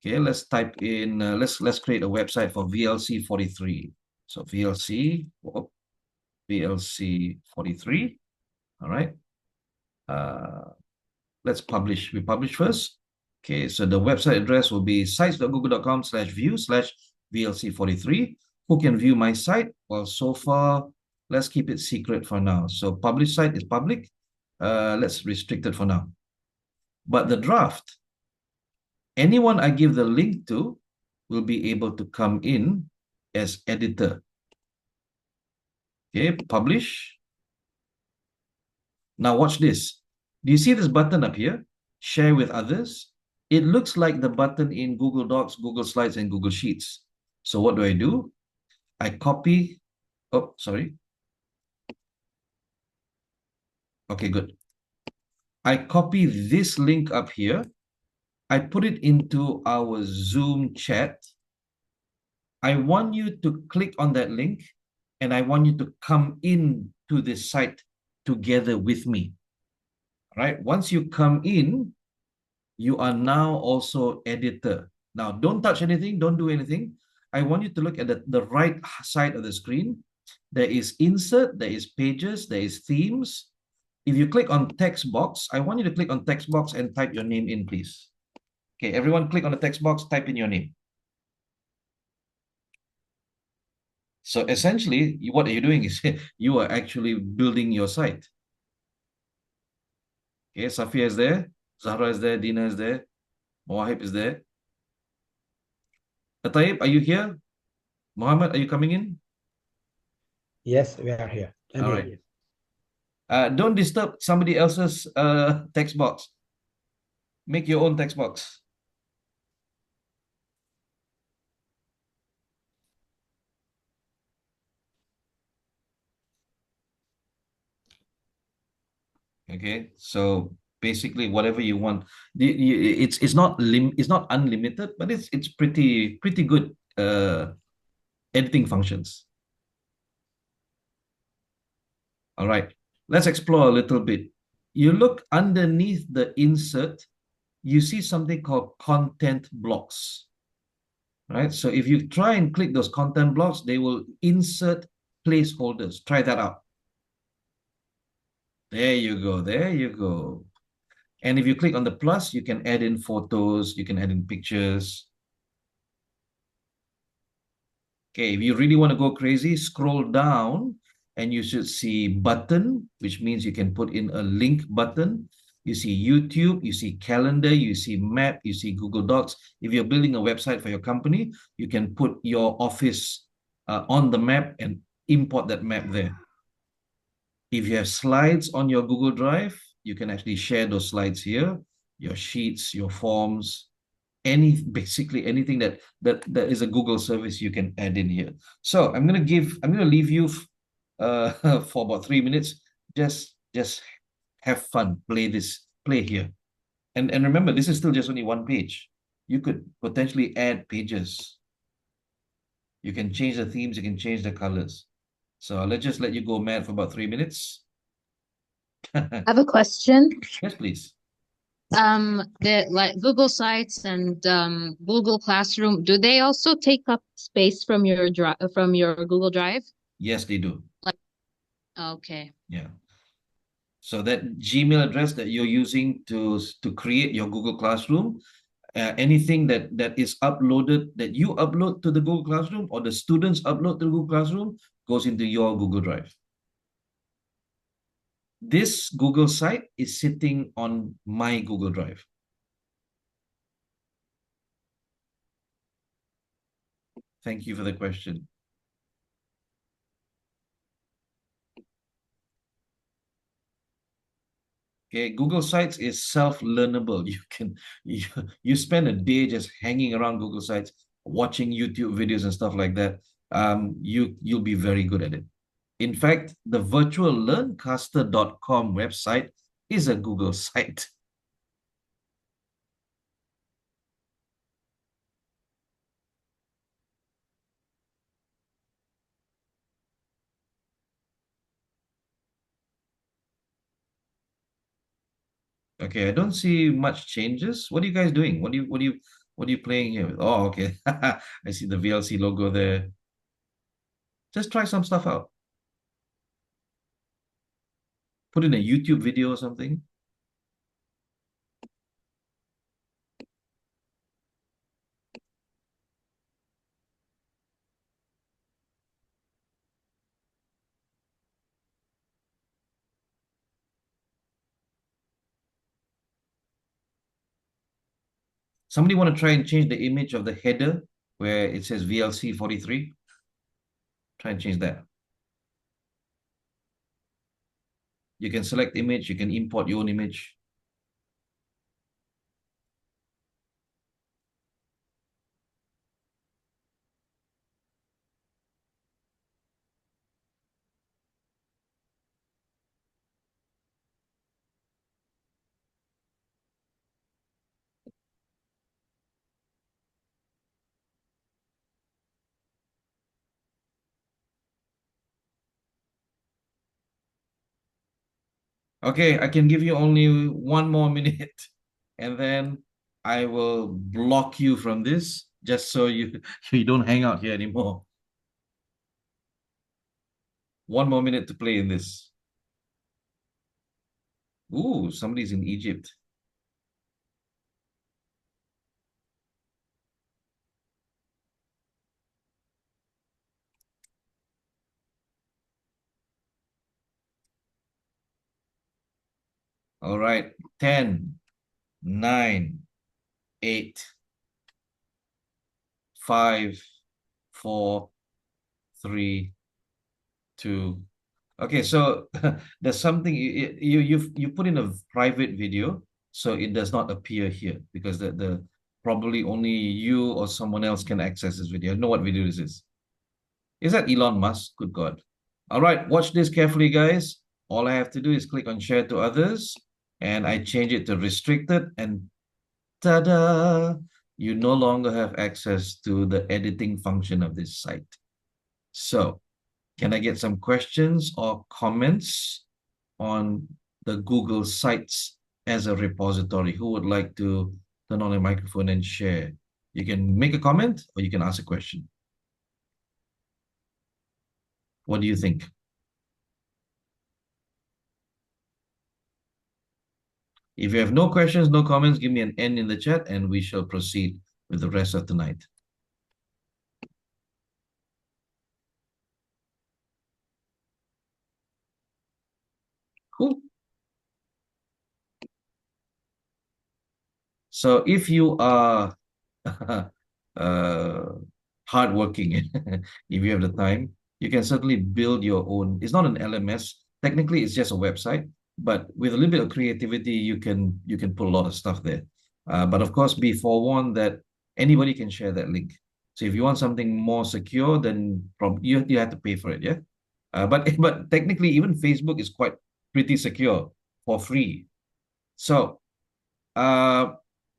Okay, let's type in, let's create a website for VLC 43. So VLC 43, all right. Let's publish, we publish first. Okay, so the website address will be sites.google.com/view/VLC43. Who can view my site? Well, so far, let's keep it secret for now. So publish site is public. Let's restrict it for now. But the draft, anyone I give the link to will be able to come in as editor. Okay, publish. Now watch this. Do you see this button up here? Share with others. It looks like the button in Google Docs, Google Slides, and Google Sheets. So what do? I copy. Oh, sorry. Okay, good. I copy this link up here. I put it into our Zoom chat. I want you to click on that link, and I want you to come in to this site together with me. All right. Once you come in, you are now also editor. Now, don't touch anything. Don't do anything. I want you to look at the right side of the screen. There is insert, there is pages, there is themes. If you click on text box, I want you to click on text box and type your name in, please. Okay, everyone click on the text box, type in your name. So essentially, what are you doing is you are actually building your site. Okay, Safia is there, Zahra is there, Dina is there, Mawahib is there. Taib, are you here? Mohammed, are you coming in? Yes, we are here. I'm All here. right. Yes. Don't disturb somebody else's text box. Make your own text box. Okay, so basically whatever you want. It's not unlimited, but it's pretty good editing functions. All right, let's explore a little bit. You look underneath the insert, you see something called content blocks. Right, so if you try and click those content blocks, they will insert placeholders. Try that out. There you go. There you go. And if you click on the plus, you can add in photos, you can add in pictures. Okay, if you really want to go crazy, scroll down and you should see button, which means you can put in a link button. You see YouTube, you see calendar, you see map, you see Google Docs. If you're building a website for your company, you can put your office on the map and import that map there. If you have slides on your Google Drive, you can actually share those slides here, your sheets, your forms, basically anything that is a Google service you can add in here. So I'm gonna leave you for about 3 minutes. Just have fun, play here. And remember, this is still just only one page. You could potentially add pages. You can change the themes, you can change the colors. So let's just let you go mad for about 3 minutes. I have a question. Yes, please. The like Google Sites and Google Classroom, do they also take up space from your Google Drive? Yes, they do. Okay. Yeah. So that Gmail address that you're using to create your Google Classroom, anything that is uploaded, that you upload to the Google Classroom or the students upload to the Google Classroom, goes into your Google Drive. This Google site is sitting on my Google Drive. Thank you for the question. Okay, Google Sites is self-learnable. You spend a day just hanging around Google Sites, watching YouTube videos and stuff like that. You'll be very good at it. In fact, the virtuallearncaster.com website is a Google site. Okay, I don't see much changes. What are you guys doing? What are you playing here with? Oh, okay. I see the VLC logo there. Just try some stuff out. Put in a YouTube video or something. Somebody want to try and change the image of the header where it says VLC 43? Try and change that. You can select image, you can import your own image. Okay, I can give you only 1 more minute and then I will block you from this just so you don't hang out here anymore. One more minute to play in this. Ooh, somebody's in Egypt. All right, 10, 9, 8, 5, 4, 3, 2. Okay, so there's something you put in a private video, so it does not appear here because the probably only you or someone else can access this video. I know what video this is. Is that Elon Musk? Good God. All right, watch this carefully, guys. All I have to do is click on share to others, and I change it to restricted, and ta-da! You no longer have access to the editing function of this site. So, can I get some questions or comments on the Google Sites as a repository? Who would like to turn on a microphone and share? You can make a comment or you can ask a question. What do you think? If you have no questions, no comments, give me an N in the chat and we shall proceed with the rest of the night. Cool. So if you are uh, hardworking, if you have the time, you can certainly build your own. It's not an LMS. Technically, it's just a website, but with a little bit of creativity, you can put a lot of stuff there. But of course, be forewarned that anybody can share that link. So if you want something more secure, then you have to pay for it, yeah. But technically, even Facebook is quite pretty secure for free. So uh,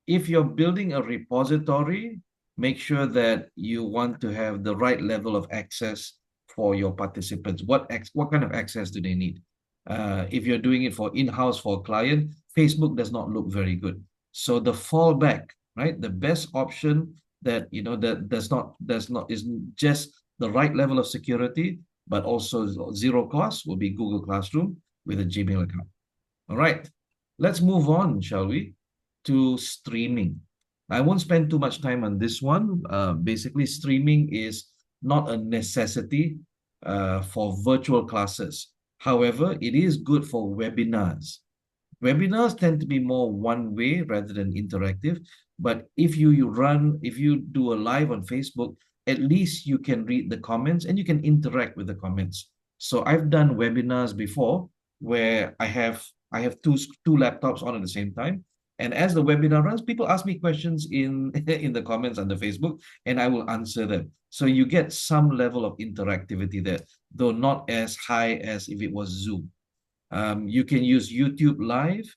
if you're building a repository, make sure that you want to have the right level of access for your participants. What kind of access do they need? If you're doing it for in-house for a client, Facebook does not look very good. So the fallback, right? The best option that that does not is just the right level of security, but also zero cost will be Google Classroom with a Gmail account. All right, let's move on, shall we, to streaming. I won't spend too much time on this one. Basically, streaming is not a necessity for virtual classes. However, it is good for webinars. Webinars tend to be more one way rather than interactive. But if you do a live on Facebook, at least you can read the comments and you can interact with the comments. So I've done webinars before where I have two laptops on at the same time. And as the webinar runs, people ask me questions in in the comments on the Facebook, and I will answer them. So you get some level of interactivity there, though not as high as if it was Zoom. You can use YouTube Live.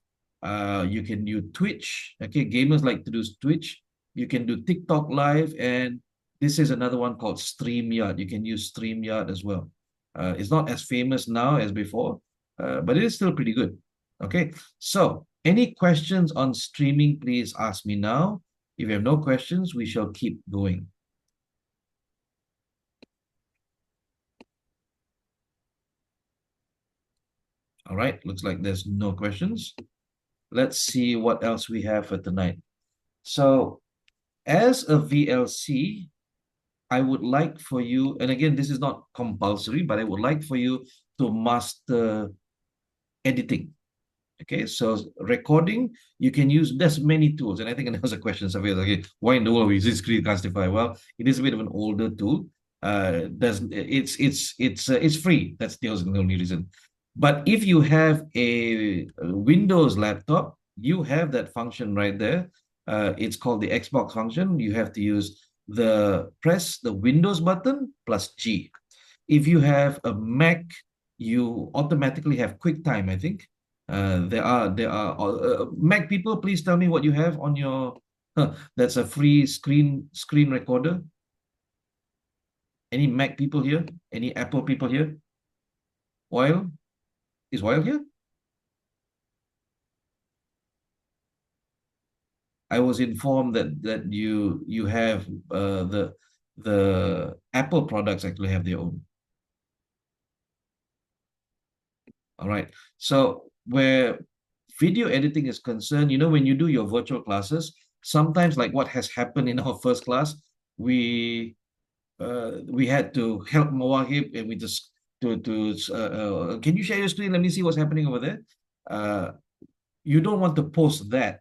You can use Twitch. Okay, gamers like to do Twitch. You can do TikTok Live, and this is another one called StreamYard. You can use StreamYard as well. It's not as famous now as before, but it is still pretty good. Okay, so any questions on streaming, please ask me now. If you have no questions, we shall keep going. All right, looks like there's no questions. Let's see what else we have for tonight. So as a VLC, I would like for you, and again, this is not compulsory, but I would like for you to master editing. Okay, so recording, you can use, there's many tools, and I think there's a question, Safia, okay, why in the world we use Screencastify? Well, it is a bit of an older tool. It's free. That's the only reason. But if you have a Windows laptop, you have that function right there. It's called the Xbox function. You have to press the Windows button plus G. If you have a Mac, you automatically have QuickTime, I think. There are Mac people, please tell me what you have on your that's a free screen recorder. Any Mac people here? Any Apple people here? Oil? Is Oil here? I was informed that you have the Apple products actually have their own. All right. So where video editing is concerned, when you do your virtual classes, sometimes like what has happened in our first class, we had to help Mawahib and we just can you share your screen? Let me see what's happening over there. You don't want to post that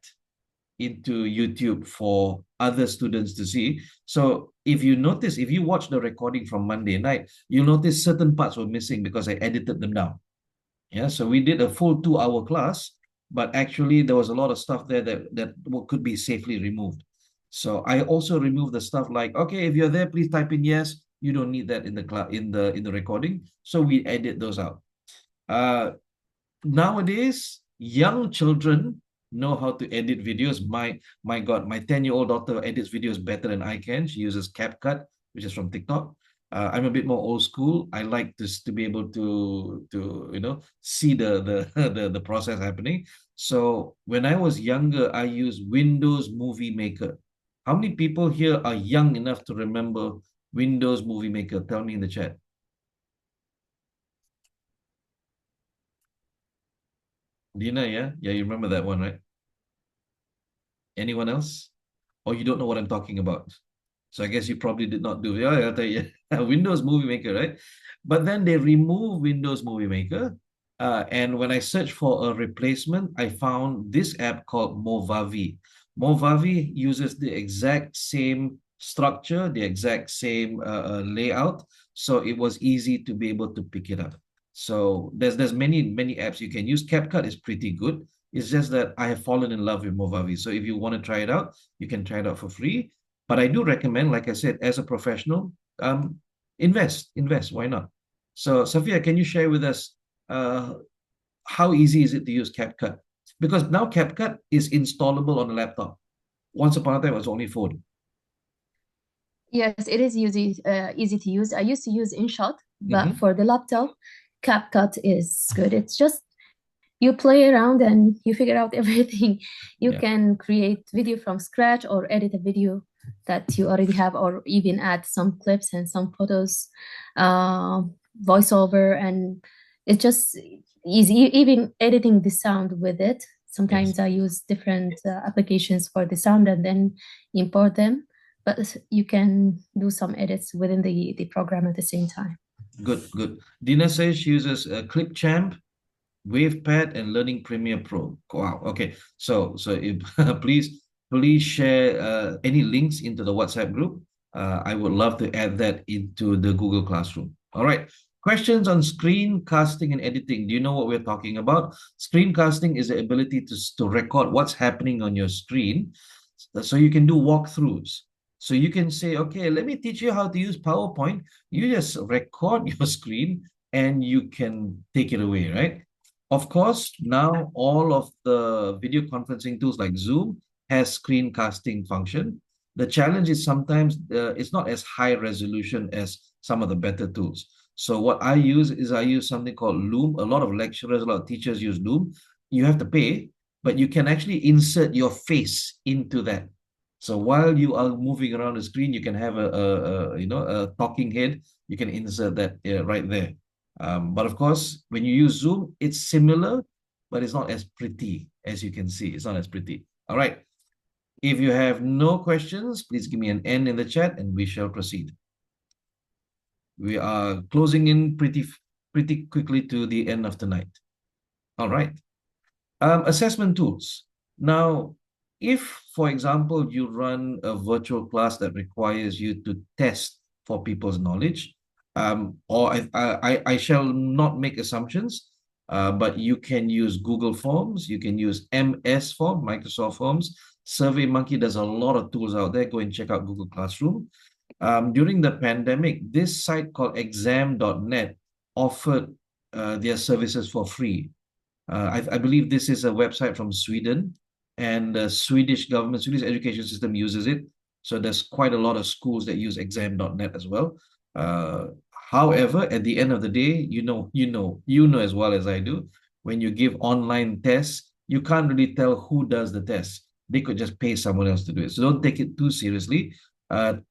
into YouTube for other students to see. So if you watch the recording from Monday night, you'll notice certain parts were missing because I edited them down. Yeah, so we did a full 2-hour class, but actually there was a lot of stuff there that could be safely removed. So I also removed the stuff like, okay, if you're there, please type in yes. You don't need that in the class in the recording. So we edit those out. Nowadays, young children know how to edit videos. My God, my 10-year-old daughter edits videos better than I can. She uses CapCut, which is from TikTok. I'm a bit more old school. I like to be able to see the process happening. So when I was younger, I used Windows Movie Maker. How many people here are young enough to remember Windows Movie Maker? Tell me in the chat. Dina, yeah? Yeah, you remember that one, right? Anyone else? Or you don't know what I'm talking about? So I guess you probably did not do it. Yeah, I'll tell you. Windows Movie Maker, right? But then they removed Windows Movie Maker. And when I searched for a replacement, I found this app called Movavi. Movavi uses the exact same structure, the exact same layout. So it was easy to be able to pick it up. So there's many apps you can use. CapCut is pretty good. It's just that I have fallen in love with Movavi. So if you want to try it out, you can try it out for free. But I do recommend, like I said, as a professional, invest. Why not? So Safia, can you share with us how easy is it to use CapCut? Because now CapCut is installable on a laptop. Once upon a time, it was only phone. Yes, it is easy to use. I used to use InShot, but Mhm. for the laptop, CapCut is good. It's just you play around and you figure out everything. You Yeah. can create video from scratch or edit a video that you already have, or even add some clips and some photos, voiceover, and it's just easy. Even editing the sound with it. Sometimes I use different applications for the sound and then import them. But you can do some edits within the program at the same time. Good. Dina says she uses Clipchamp, WavePad, and Learning Premiere Pro. Wow. Okay. So if, please share any links into the WhatsApp group. I would love to add that into the Google Classroom. All right. Questions on screencasting and editing. Do you know what we're talking about? Screencasting is the ability to record what's happening on your screen so you can do walkthroughs. So you can say, okay, let me teach you how to use PowerPoint. You just record your screen and you can take it away, right? Of course, now all of the video conferencing tools like Zoom has screencasting function. The challenge is sometimes it's not as high resolution as some of the better tools. So what I use something called Loom. A lot of lecturers, a lot of teachers use Loom. You have to pay, but you can actually insert your face into that. So while you are moving around the screen, you can have a talking head. You can insert that right there. But of course, when you use Zoom, it's similar, but it's not as pretty as you can see. It's not as pretty. All right. If you have no questions, please give me an N in the chat and we shall proceed. We are closing in pretty quickly to the end of the night. All right. Assessment tools. Now, if, for example, you run a virtual class that requires you to test for people's knowledge, or I shall not make assumptions, but you can use Google Forms, you can use MS Form, Microsoft Forms. SurveyMonkey does a lot of tools out there. Go and check out Google Classroom. During the pandemic, this site called exam.net offered their services for free. I believe this is a website from Sweden, and the Swedish education system uses it. So there's quite a lot of schools that use exam.net as well. However, at the end of the day, you know as well as I do, when you give online tests, you can't really tell who does the test. They could just pay someone else to do it. So don't take it too seriously. Try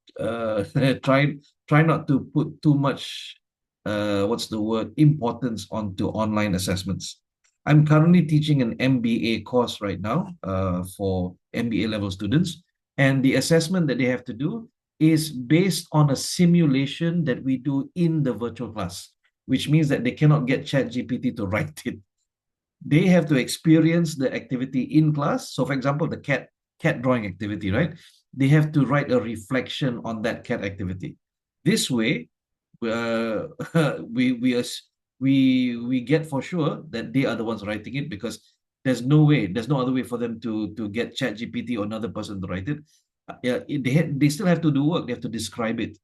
not to put too much what's the word, importance onto online assessments. I'm currently teaching an MBA course right now for MBA level students. And the assessment that they have to do is based on a simulation that we do in the virtual class, which means that they cannot get ChatGPT to write it. They have to experience the activity in class. So for example, the cat drawing activity, right? They have to write a reflection on that cat activity. This way, uh, we we we get for sure that they are the ones writing it, because there's no other way for them to get ChatGPT or another person to write it. Yeah, they still have to do work. They have to describe it.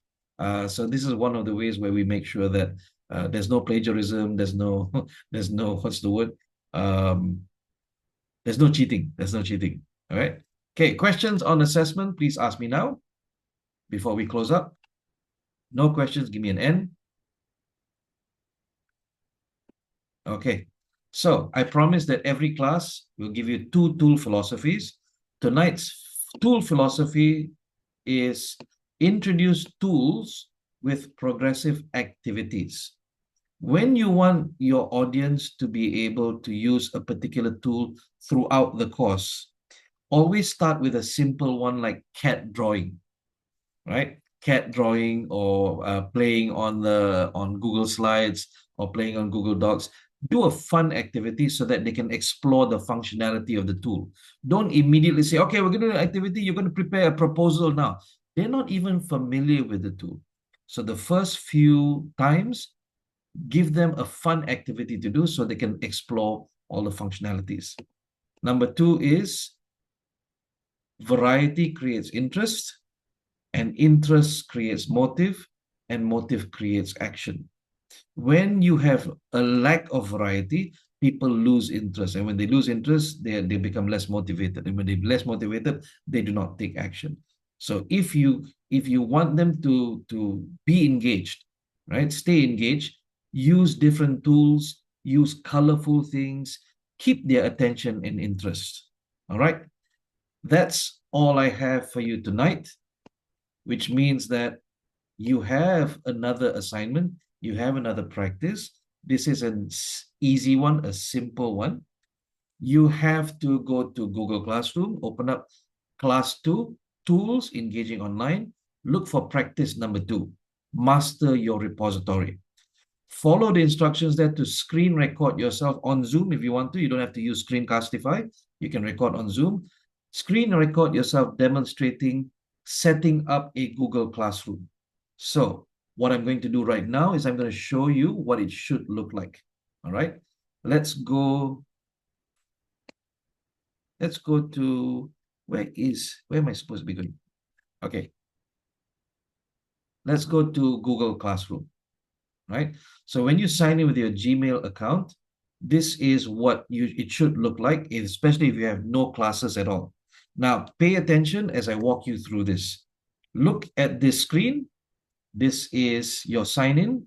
So this is one of the ways where we make sure that there's no plagiarism. There's no there's no, what's the word? Um, there's no cheating. There's no cheating. All right. Okay. Questions on assessment? Please ask me now before we close up. No questions. Give me an N. Okay. So I promise that every class will give you 2 tool philosophies. Tonight's tool philosophy is introduce tools with progressive activities. When you want your audience to be able to use a particular tool throughout the course, always start with a simple one like cat drawing, right? Cat drawing, or playing on Google Slides, or playing on Google Docs. Do a fun activity so that they can explore the functionality of the tool. Don't immediately say, okay, we're going to do an activity. You're going to prepare a proposal now. They're not even familiar with the tool. So the first few times, give them a fun activity to do so they can explore all the functionalities. Number 2 is variety creates interest, and interest creates motive, and motive creates action. When you have a lack of variety, people lose interest. And when they lose interest, they become less motivated. And when they're less motivated, they do not take action. So if you want them to be engaged, right, stay engaged, use different tools, use colorful things, keep their attention and interest. All right. That's all I have for you tonight, which means that you have another assignment, you have another practice. This is an easy one, a simple one. You have to go to Google Classroom, open up class 2, tools, engaging online, look for practice number 2, master your repository. Follow the instructions there to screen record yourself on Zoom if you want to. You don't have to use Screencastify. You can record on Zoom. Screen record yourself demonstrating setting up a Google Classroom. So what I'm going to do right now is I'm going to show you what it should look like. All right. Let's go to, where am I supposed to be going? Okay. Let's go to Google Classroom. Right? So when you sign in with your Gmail account, this is what it should look like, especially if you have no classes at all. Now, pay attention as I walk you through this. Look at this screen. This is your sign in.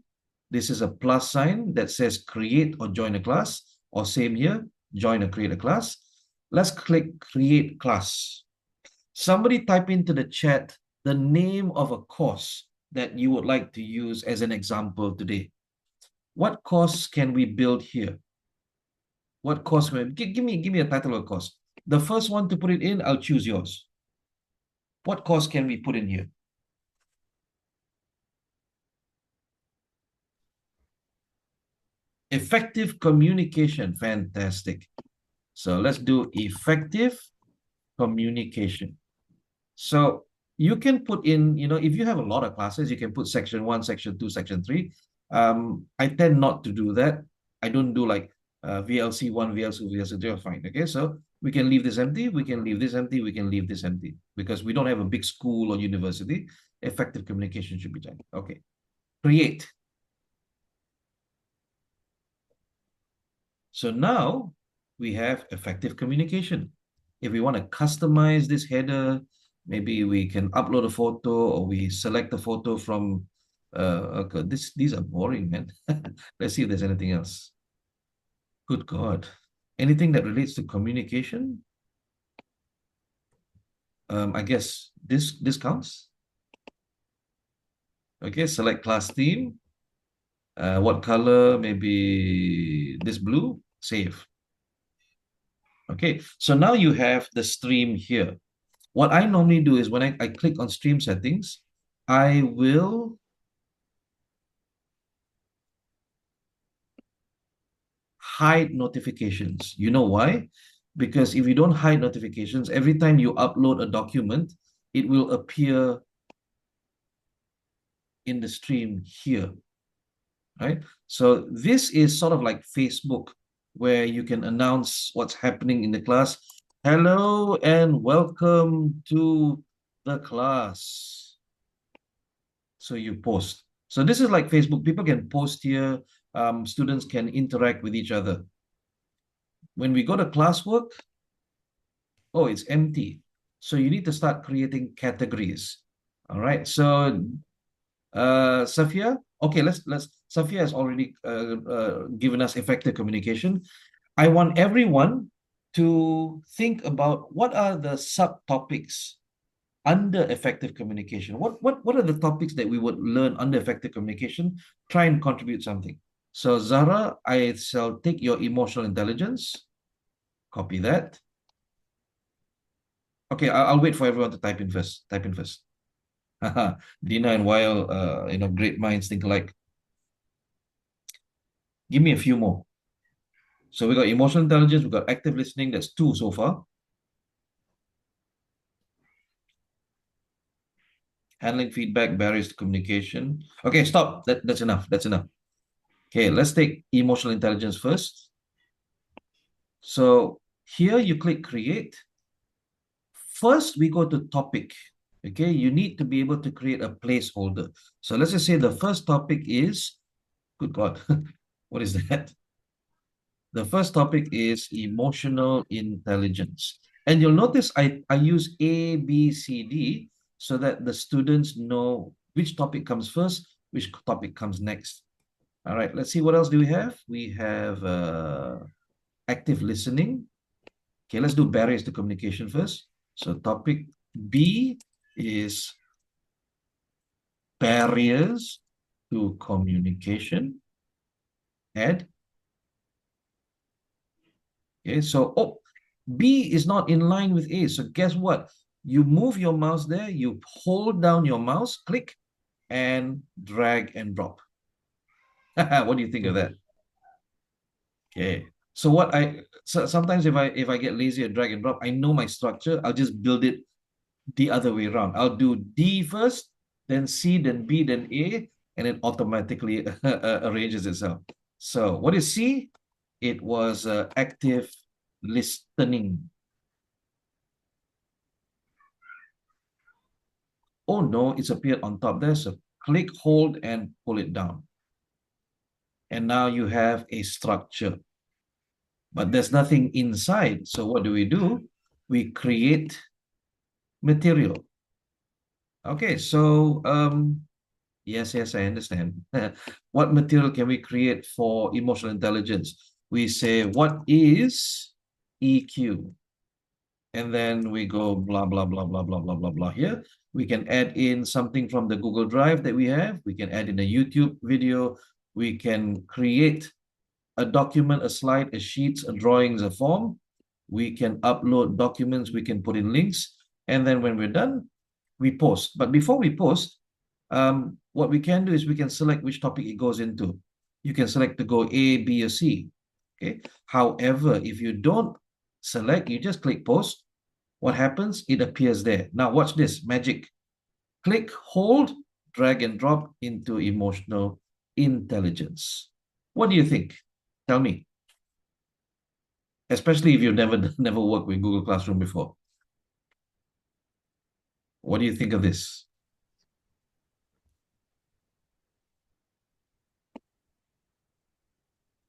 This is a plus sign that says create or join a class, or same here, join or create a class. Let's click create class. Somebody type into the chat the name of a course that you would like to use as an example today. What course can we build here? What course? Give me a title of a course. The first one to put it in, I'll choose yours. What course can we put in here? Effective communication. Fantastic. So let's do effective communication. So you can put in, if you have a lot of classes, you can put section 1, section 2, section 3. I tend not to do that. I don't do like VLC 1, VLC 2, VLC 3, fine. Okay, so we can leave this empty, we can leave this empty, we can leave this empty, because we don't have a big school or university. Effective communication should be done. Okay, create. So now we have effective communication. If we want to customize this header, maybe we can upload a photo, or we select a photo from, okay, these are boring, man. Let's see if there's anything else. Good God. Anything that relates to communication? I guess this counts. Okay, select class theme. What color? Maybe this blue. Save. Okay, so now you have the stream here. What I normally do is when I click on stream settings, I will hide notifications. You know why? Because if you don't hide notifications, every time you upload a document, it will appear in the stream here, right? So this is sort of like Facebook, where you can announce what's happening in the class. Hello and welcome to the class. So you post. So this is like Facebook. People can post here. Students can interact with each other. When we go to classwork, oh, it's empty. So you need to start creating categories. All right. So Safia, okay, let's Safia has already given us effective communication. I want everyone to think about what are the subtopics under effective communication. What are the topics that we would learn under effective communication? Try and contribute something. So Zara, I shall take your emotional intelligence. Copy that. Okay, I'll wait for everyone to type in first. Type in first. Dina and Wael, great minds think alike. Give me a few more. So we got emotional intelligence, we got active listening. That's 2 so far. Handling feedback, barriers to communication. Okay, stop. That's enough. That's enough. Okay, let's take emotional intelligence first. So here you click create. First, we go to topic. Okay, you need to be able to create a placeholder. So let's just say the first topic is, good God, what is that? The first topic is emotional intelligence. And you'll notice I use A, B, C, D so that the students know which topic comes first, which topic comes next. All right, let's see what else do we have. We have active listening. Okay, let's do barriers to communication first. So topic B is barriers to communication. Add. Okay, so B is not in line with A. So guess what? You move your mouse there, you hold down your mouse, click, and drag and drop. What do you think of that? Okay. So sometimes if I get lazy at drag and drop, I know my structure, I'll just build it the other way around. I'll do D first, then C, then B, then A, and it automatically arranges itself. So what is C? It was active listening. Oh no, it's appeared on top there. So click, hold, and pull it down. And now you have a structure. But there's nothing inside. So what do? We create material. Okay, so yes, I understand. What material can we create for emotional intelligence? We say, what is EQ? And then we go blah, blah, blah, blah, blah, blah, blah, blah here. We can add in something from the Google Drive that we have. We can add in a YouTube video. We can create a document, a slide, a sheet, a drawings, a form. We can upload documents. We can put in links. And then when we're done, we post. But before we post, what we can do is we can select which topic it goes into. You can select to go A, B, or C. Okay. However, if you don't select, you just click post. What happens? It appears there. Now watch this magic. Click, hold, drag and drop into emotional intelligence. What do you think? Tell me. Especially if you've never worked with Google Classroom before. What do you think of this?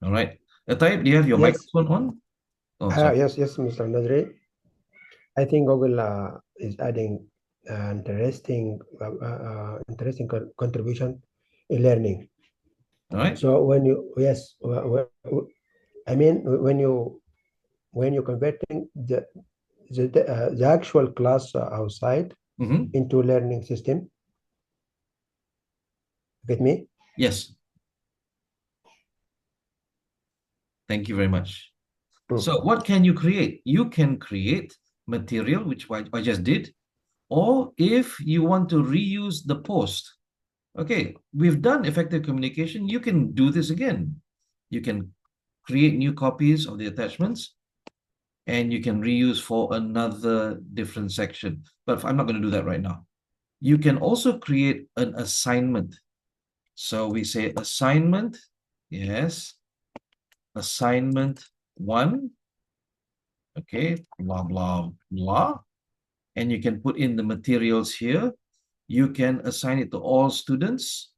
All right. Taib, do you have your microphone on? Oh, sorry. Yes, Mr. Nadri. I think Google is adding interesting contribution in learning. All right. So when you when you're converting the actual class outside into learning system, get me? Yes. Thank you very much. Hmm. So what can you create? You can create material, which I just did, or if you want to reuse the post. Okay, we've done effective communication. You can do this again. You can create new copies of the attachments and you can reuse for another different section. But I'm not going to do that right now. You can also create an assignment. So we say assignment, yes, assignment 1, okay, blah, blah, blah. And you can put in the materials here. You can assign it to all students.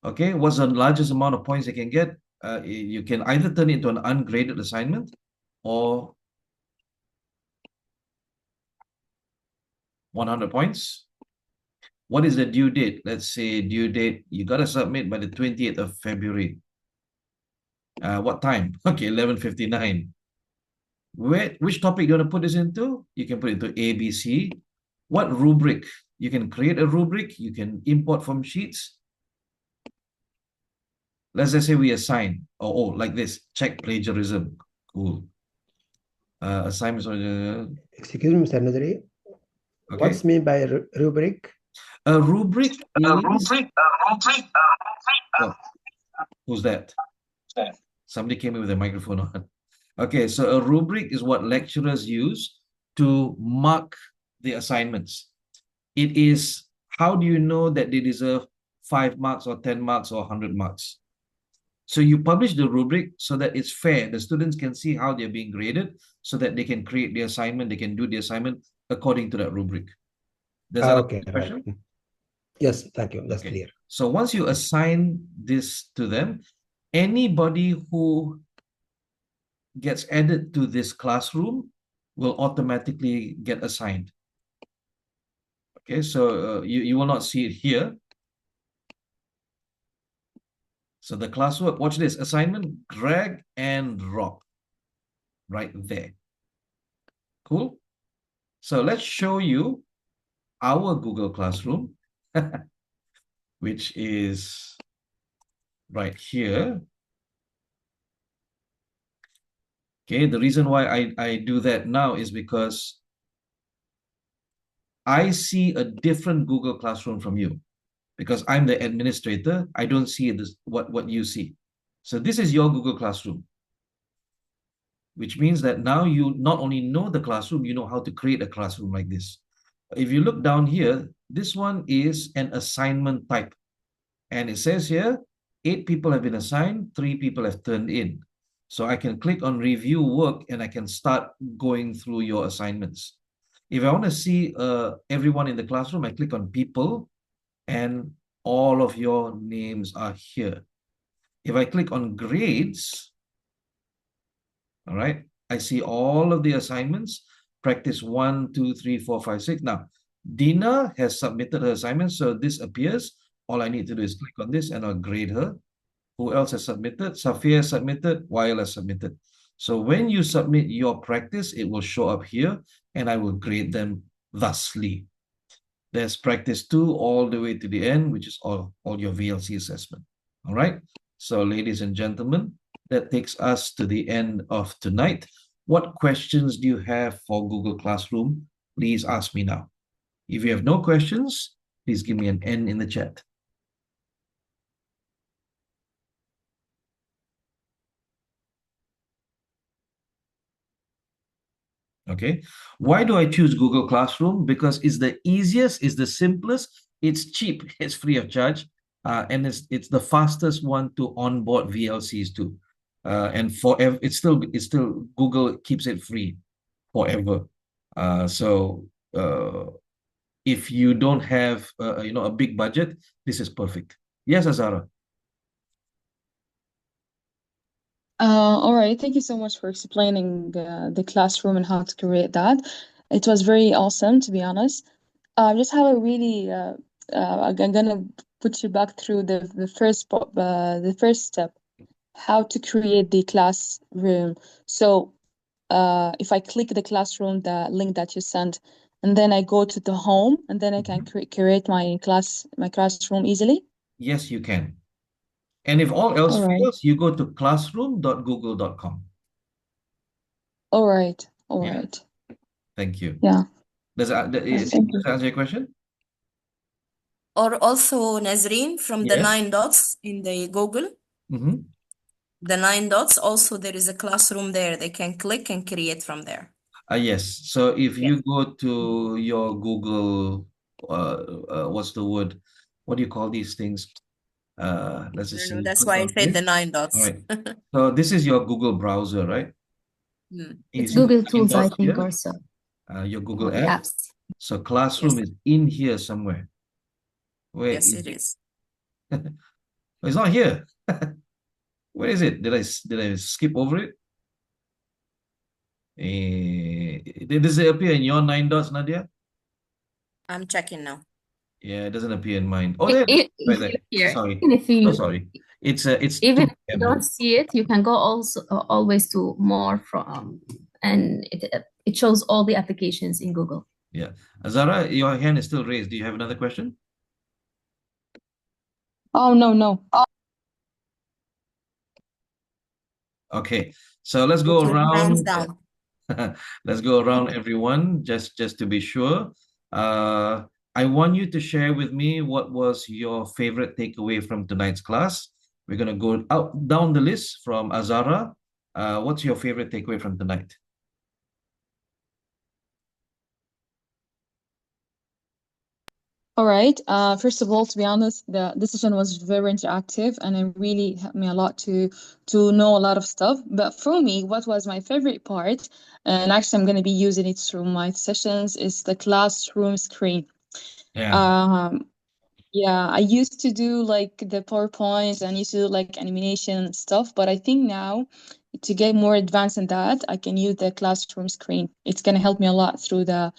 Okay, what's the largest amount of points they can get? You can either turn it into an ungraded assignment or 100 points. What is the due date? Let's say due date, you got to submit by the 28th of February. What time? Okay, 11:59. Which topic you want to put this into? You can put it into A, B, C. What rubric? You can create a rubric. You can import from sheets. Let's just say we assign, like this, check plagiarism. Cool. Assignments. Excuse me, Mr. Nazari. Okay. What's meant by rubric? A rubric is... Oh, who's that? Somebody came in with a microphone on. Okay, so a rubric is what lecturers use to mark the assignments. It is, how do you know that they deserve 5 marks or 10 marks or 100 marks? So you publish the rubric so that it's fair. The students can see how they're being graded so that they can create the assignment, they can do the assignment according to that rubric. Does that answer Okay, the question? right. Yes, thank you. That's Okay. clear. So once you assign this to them, anybody who gets added to this classroom will automatically get assigned. Okay, so you will not see it here. So the classwork, watch this, assignment, drag and drop right there. Cool. So let's show you our Google Classroom, which is right here. Okay, the reason why I do that now is because I see a different Google Classroom from you. Because I'm the administrator, I don't see this, what you see. So this is your Google Classroom, which means that now you not only know the classroom, you know how to create a classroom like this. If you look down here, this one is an assignment type. And it says here, 8 people have been assigned, 3 people have turned in. So I can click on review work and I can start going through your assignments. If I want to see everyone in the classroom, I click on people and all of your names are here. If I click on grades, all right, I see all of the assignments, practice 1, 2, 3, 4, 5, 6. Now, Dina has submitted her assignment, so this appears. All I need to do is click on this and I'll grade her. Who else has submitted? Safia submitted, Wael has submitted. So when you submit your practice, it will show up here and I will grade them thusly. There's practice 2 all the way to the end, which is all your VLC assessment. All right. So ladies and gentlemen, that takes us to the end of tonight. What questions do you have for Google Classroom? Please ask me now. If you have no questions, please give me an N in the chat. Okay. Why do I choose Google Classroom? Because it's the easiest, it's the simplest, it's cheap, it's free of charge, and it's the fastest one to onboard VLCs to. And forever, it's still Google keeps it free forever. So if you don't have a big budget, this is perfect. Yes, Azara. All right, thank you so much for explaining the classroom and how to create that. It was very awesome, to be honest. Just have a really, I'm gonna put you back through the first step, how to create the classroom. So, if I click the classroom, the link that you sent, and then I go to the home, and then I can create my classroom easily. Yes, you can. And if all else All right. fails, you go to classroom.google.com. All right. All Yeah. right. Thank you. Yeah. Does that Thank you. answer your question? Or also, Nazreen, from the Yes. 9 dots in the Google, Mm-hmm. the 9 dots, also there is a classroom there. They can click and create from there. Yes. So if Yes. you go to your Google, what's the word? What do you call these things? Let's just say you That's click why I on said the this. 9 All dots. right. So this is your Google browser, right? Mm. You It's see the Google 9 Tools, I dots think, here? also. Your All Google the app. apps. So Classroom Yes. is in here somewhere. Where Yes, is it it? is. It's not here. Where is it? Did I skip over it? Does it appear in your 9 dots, Nadia? I'm checking now. Yeah, it doesn't appear in mine. Oh, there, right there. Here, Sorry. even if So you sorry. It's even 2 if you p.m. don't see it, you can go also always to more from, and it shows all the applications in Google. Yeah. Azara, your hand is still raised. Do you have another question? Oh, no. Okay. So let's Put go your hands around. down. Let's go around everyone, just to be sure. I want you to share with me what was your favorite takeaway from tonight's class. We're gonna go out down the list from Azara. What's your favorite takeaway from tonight? All right. First of all, to be honest, the session was very interactive and it really helped me a lot to know a lot of stuff. But for me, what was my favorite part, and actually I'm going to be using it through my sessions, is the classroom screen. Yeah. Yeah, I used to do like the PowerPoints and used to do like animation stuff, but I think now to get more advanced in that, I can use the classroom screen. It's going to help me a lot through the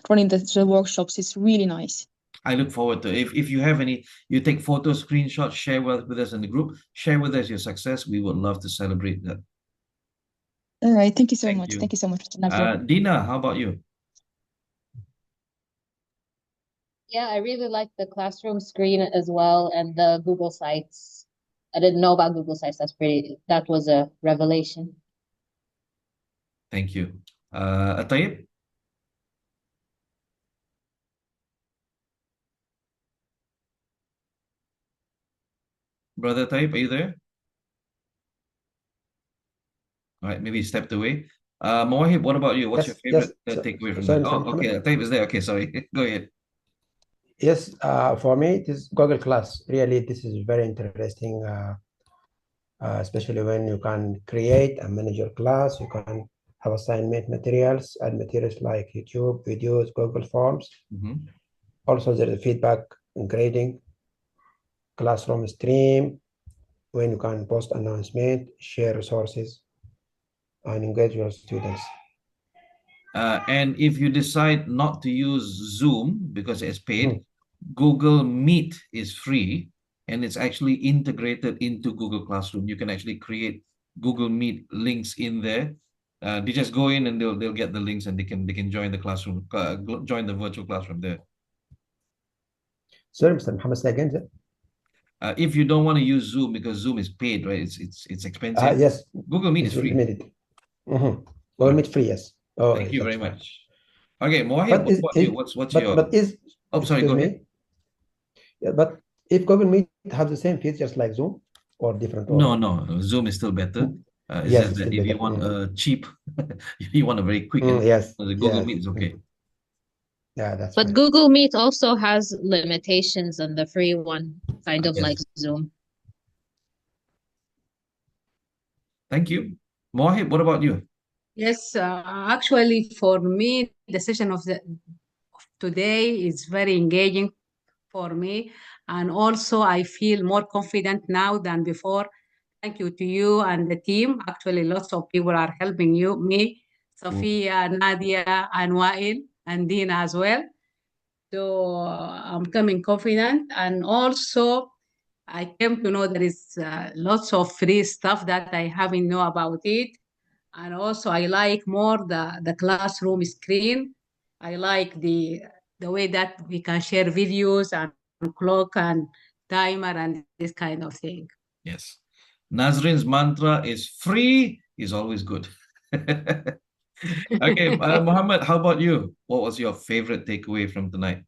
running the workshops. It's really nice. I look forward to it. If you have any, you take photos, screenshots, share with us in the group, share with us your success. We would love to celebrate that. All right. Thank you so Thank much. you. Thank you so much, Nazir. Dina, how about you? Yeah, I really like the classroom screen as well and the Google Sites. I didn't know about Google Sites. That was a revelation. Thank you. Atayib? Brother Atayib, are you there? All right, maybe he stepped away. Mawahib, what about you? What's your Yes, favorite takeaway from sorry, that? Mr. Oh, Mohammed. okay, Atayib is there. Okay, sorry. Go ahead. Yes, for me, it is Google Class. Really, this is very interesting, especially when you can create and manage your class. You can have assignment materials and materials like YouTube, videos, Google Forms. Mhm. Also, there is feedback and grading, classroom stream, when you can post announcement, share resources, and engage your students. And if you decide not to use Zoom because it's paid, Mhm. Google Meet is free and it's actually integrated into Google Classroom. You can actually create Google Meet links in there. They just go in and they'll get the links and they can join the classroom, join the virtual classroom there. Sorry, Mr. Mohammed, say again. If you don't want to use Zoom because Zoom is paid, right? It's expensive. Yes, Google Meet is it's free. limited. Google Okay. Meet free, yes. Oh, Thank you very that's fine. much. Okay, Mohib, But what is about it, you? What's but your? but is Oh, sorry. excuse Go me. ahead. Yeah, but if Google Meet have the same features like Zoom or different No, or no. Zoom is still better. It's yes, just it's that still if you better. want a cheap, if you want a very quick and Yes, the Google yes. Meet is okay. Yeah, that's But fine. Google Meet also has limitations on the free one, kind of like Yes. Zoom. Thank you. Mohib, what about you? Yes, actually, for me, the session of today is very engaging for me, and also I feel more confident now than before. Thank you to you and the team. Actually, lots of people are helping me, Sophia, Nadia, and Wael, and Dina as well. So I'm coming confident, and also I came to know there is lots of free stuff that I haven't know about it. And also I like more the classroom screen. I like the way that we can share videos and clock and timer and this kind of thing. Yes. Nazrin's mantra is free is always good. Okay, Mohammed, how about you? What was your favorite takeaway from tonight?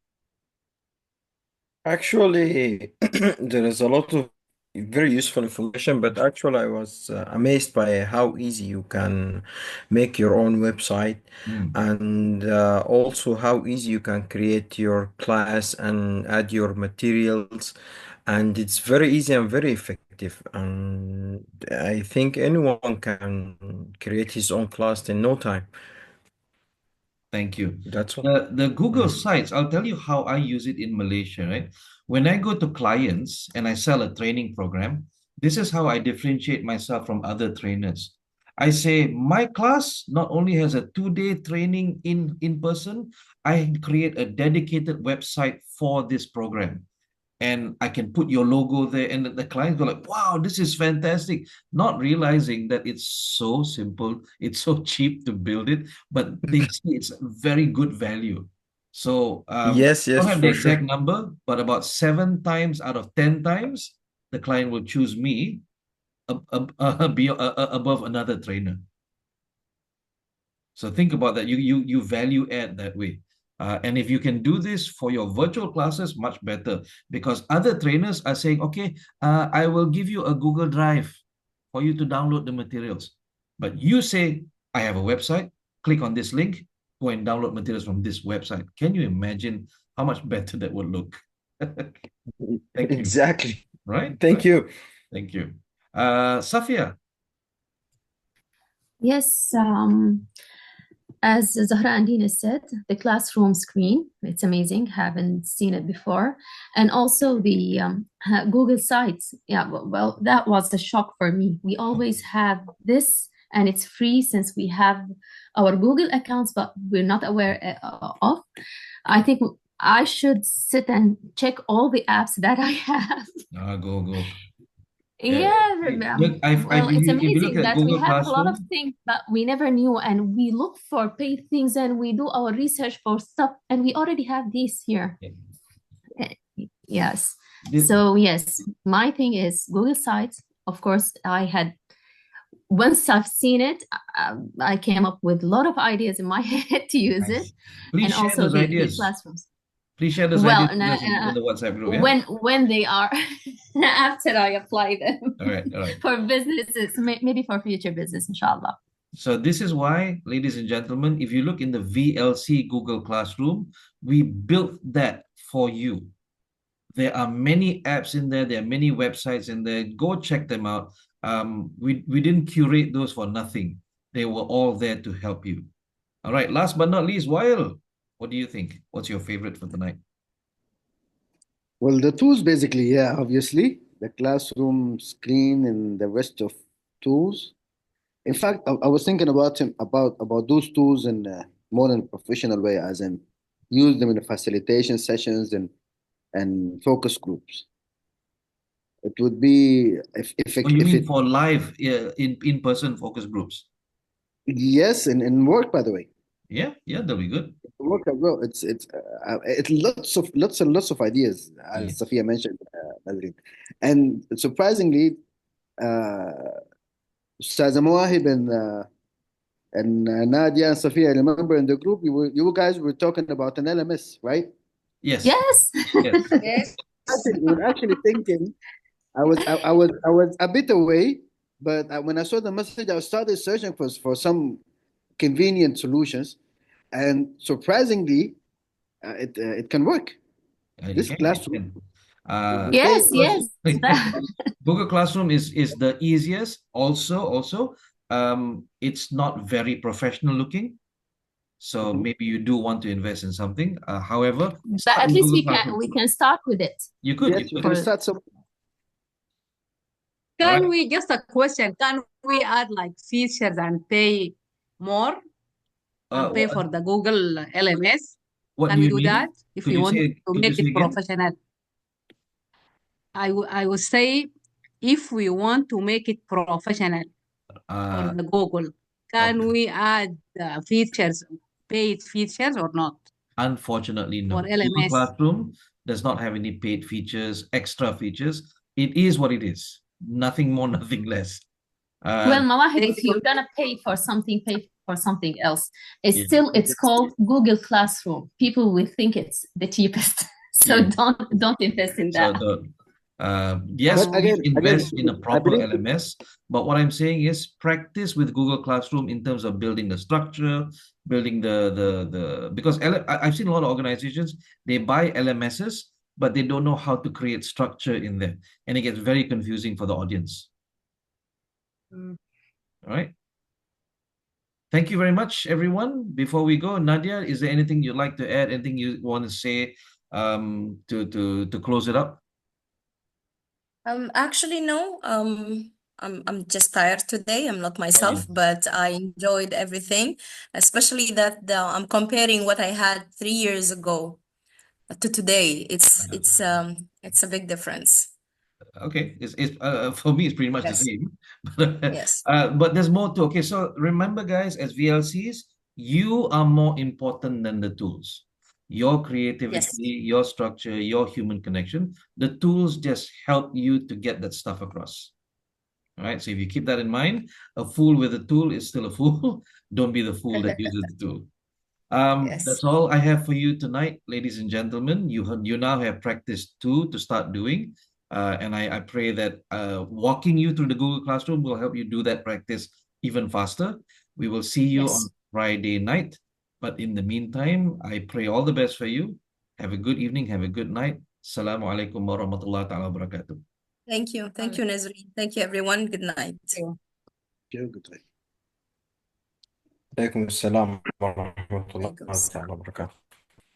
Actually, there is a lot of very useful information, but actually, I was amazed by how easy you can make your own website, Mm, and also how easy you can create your class and add your materials. And it's very easy and very effective. And I think anyone can create his own class in no time. thank you. That's all. The Google Mm. Sites, I'll tell you how I use it in Malaysia, right? When I go to clients and I sell a training program, this is how I differentiate myself from other trainers. I say, my class not only has a 2-day training in person, I create a dedicated website for this program. And I can put your logo there, and the clients go like, wow, this is fantastic, not realizing that it's so simple, it's so cheap to build it, but they see it's very good value. So Yes, I don't yes, have the for exact sure. number, but about 7 times out of 10 times, the client will choose me above another trainer. So think about that. You value add that way. And if you can do this for your virtual classes, much better, because other trainers are saying, okay, I will give you a Google Drive for you to download the materials. But you say, I have a website, click on this link, go and download materials from this website. Can you imagine how much better that would look? Thank you. Exactly. Right? Thank you. Thank you. Safia. Yes, as Zahra and Dina said, the classroom screen, it's amazing. Haven't seen it before. And also the Google Sites. Yeah, well, that was a shock for me. We always have this, and it's free since we have our Google accounts, but we're not aware of. I think I should sit and check all the apps that I have. Go. Yeah, Look, well, it's if you look amazing at that we Google have a lot of Classroom, things, but we never knew, and we look for paid things, and we do our research for stuff, and we already have these here. Yes. So yes, my thing is Google Sites. Of course, once I've seen it, I came up with a lot of ideas in my head to use it, please and share also those the ideas. classroms. Please share those Well, ideas with us in the WhatsApp group. Yeah? when they are after I apply them All right. for businesses, maybe for future business, inshallah. So this is why, ladies and gentlemen, if you look in the VLC Google Classroom, we built that for you. There are many apps in there. There are many websites in there. Go check them out. We didn't curate those for nothing. They were all there to help you. All right. Last but not least, Wael, what do you think? What's your favorite for tonight? Well, the tools basically, yeah, obviously, the classroom screen and the rest of tools. In fact, I was thinking about those tools in a more in a professional way, as in use them in the facilitation sessions and focus groups. It would be Oh, you if mean it for live in-person focus groups? yes, in work, by the way. Yeah, that'll be good. Work as well. It's lots of ideas, as Yes. Sophia mentioned, Nadreen. And surprisingly, Ustaz Mawahib and Nadia and Sophia, I remember in the group you guys were talking about an LMS, right? Yes. Yes. Yes. Yes. We were actually thinking. I was a bit away, but when I saw the message, I started searching for some convenient solutions, and surprisingly, it can work. This classroom. Yes, yes. Google Classroom is the easiest. Also, it's not very professional looking. So maybe you do want to invest in something. However, But start at with least Google we can start with it. You could. Yes, you can start some. Can we, just a question, can we add like features and pay more and pay for the Google LMS? What Can do we you do mean? that if we want to Could you make say it again? professional? I would say if we want to make it professional for the Google, can we add features, paid features or not? Unfortunately, no. For Google LMS. Classroom does not have any paid features, extra features. It is what it is. Nothing more, nothing less. Well, Mawahid, if you're gonna pay for something else. It's Yeah. still, it's called Google Classroom. People will think it's the cheapest. So Yeah. don't invest in So that. yes, But please again, invest in a I proper believe LMS. But what I'm saying is practice with Google Classroom in terms of building the structure, building the because I've seen a lot of organizations, they buy LMSs, but they don't know how to create structure in there, and it gets very confusing for the audience. All right. Thank you very much, everyone. Before we go, Nadia, is there anything you'd like to add? Anything you want to say to close it up? Actually, no. I'm just tired today. I'm not myself, but I enjoyed everything, especially that I'm comparing what I had 3 years ago to today. It's a big difference. Okay, it's for me it's pretty much the Yes. same, Yes. but there's more to. Okay, so remember, guys, as VLCs, you are more important than the tools. Your creativity, your structure, your human connection. The tools just help you to get that stuff across. All right. So if you keep that in mind, a fool with a tool is still a fool. Don't be the fool that uses the tool. Yes. That's all I have for you tonight, ladies and gentlemen. You now have practice 2 to start doing. And I pray that walking you through the Google Classroom will help you do that practice even faster. We will see you on Yes. Friday night. But in the meantime, I pray all the best for you. Have a good evening. Have a good night. Assalamu alaikum warahmatullahi ta'ala wabarakatuh. Thank you. Thank you, Nazreen. Thank you, everyone. Good night. good. عليكم السلام ورحمة الله Alaikum assalam. تعالى وبركاته.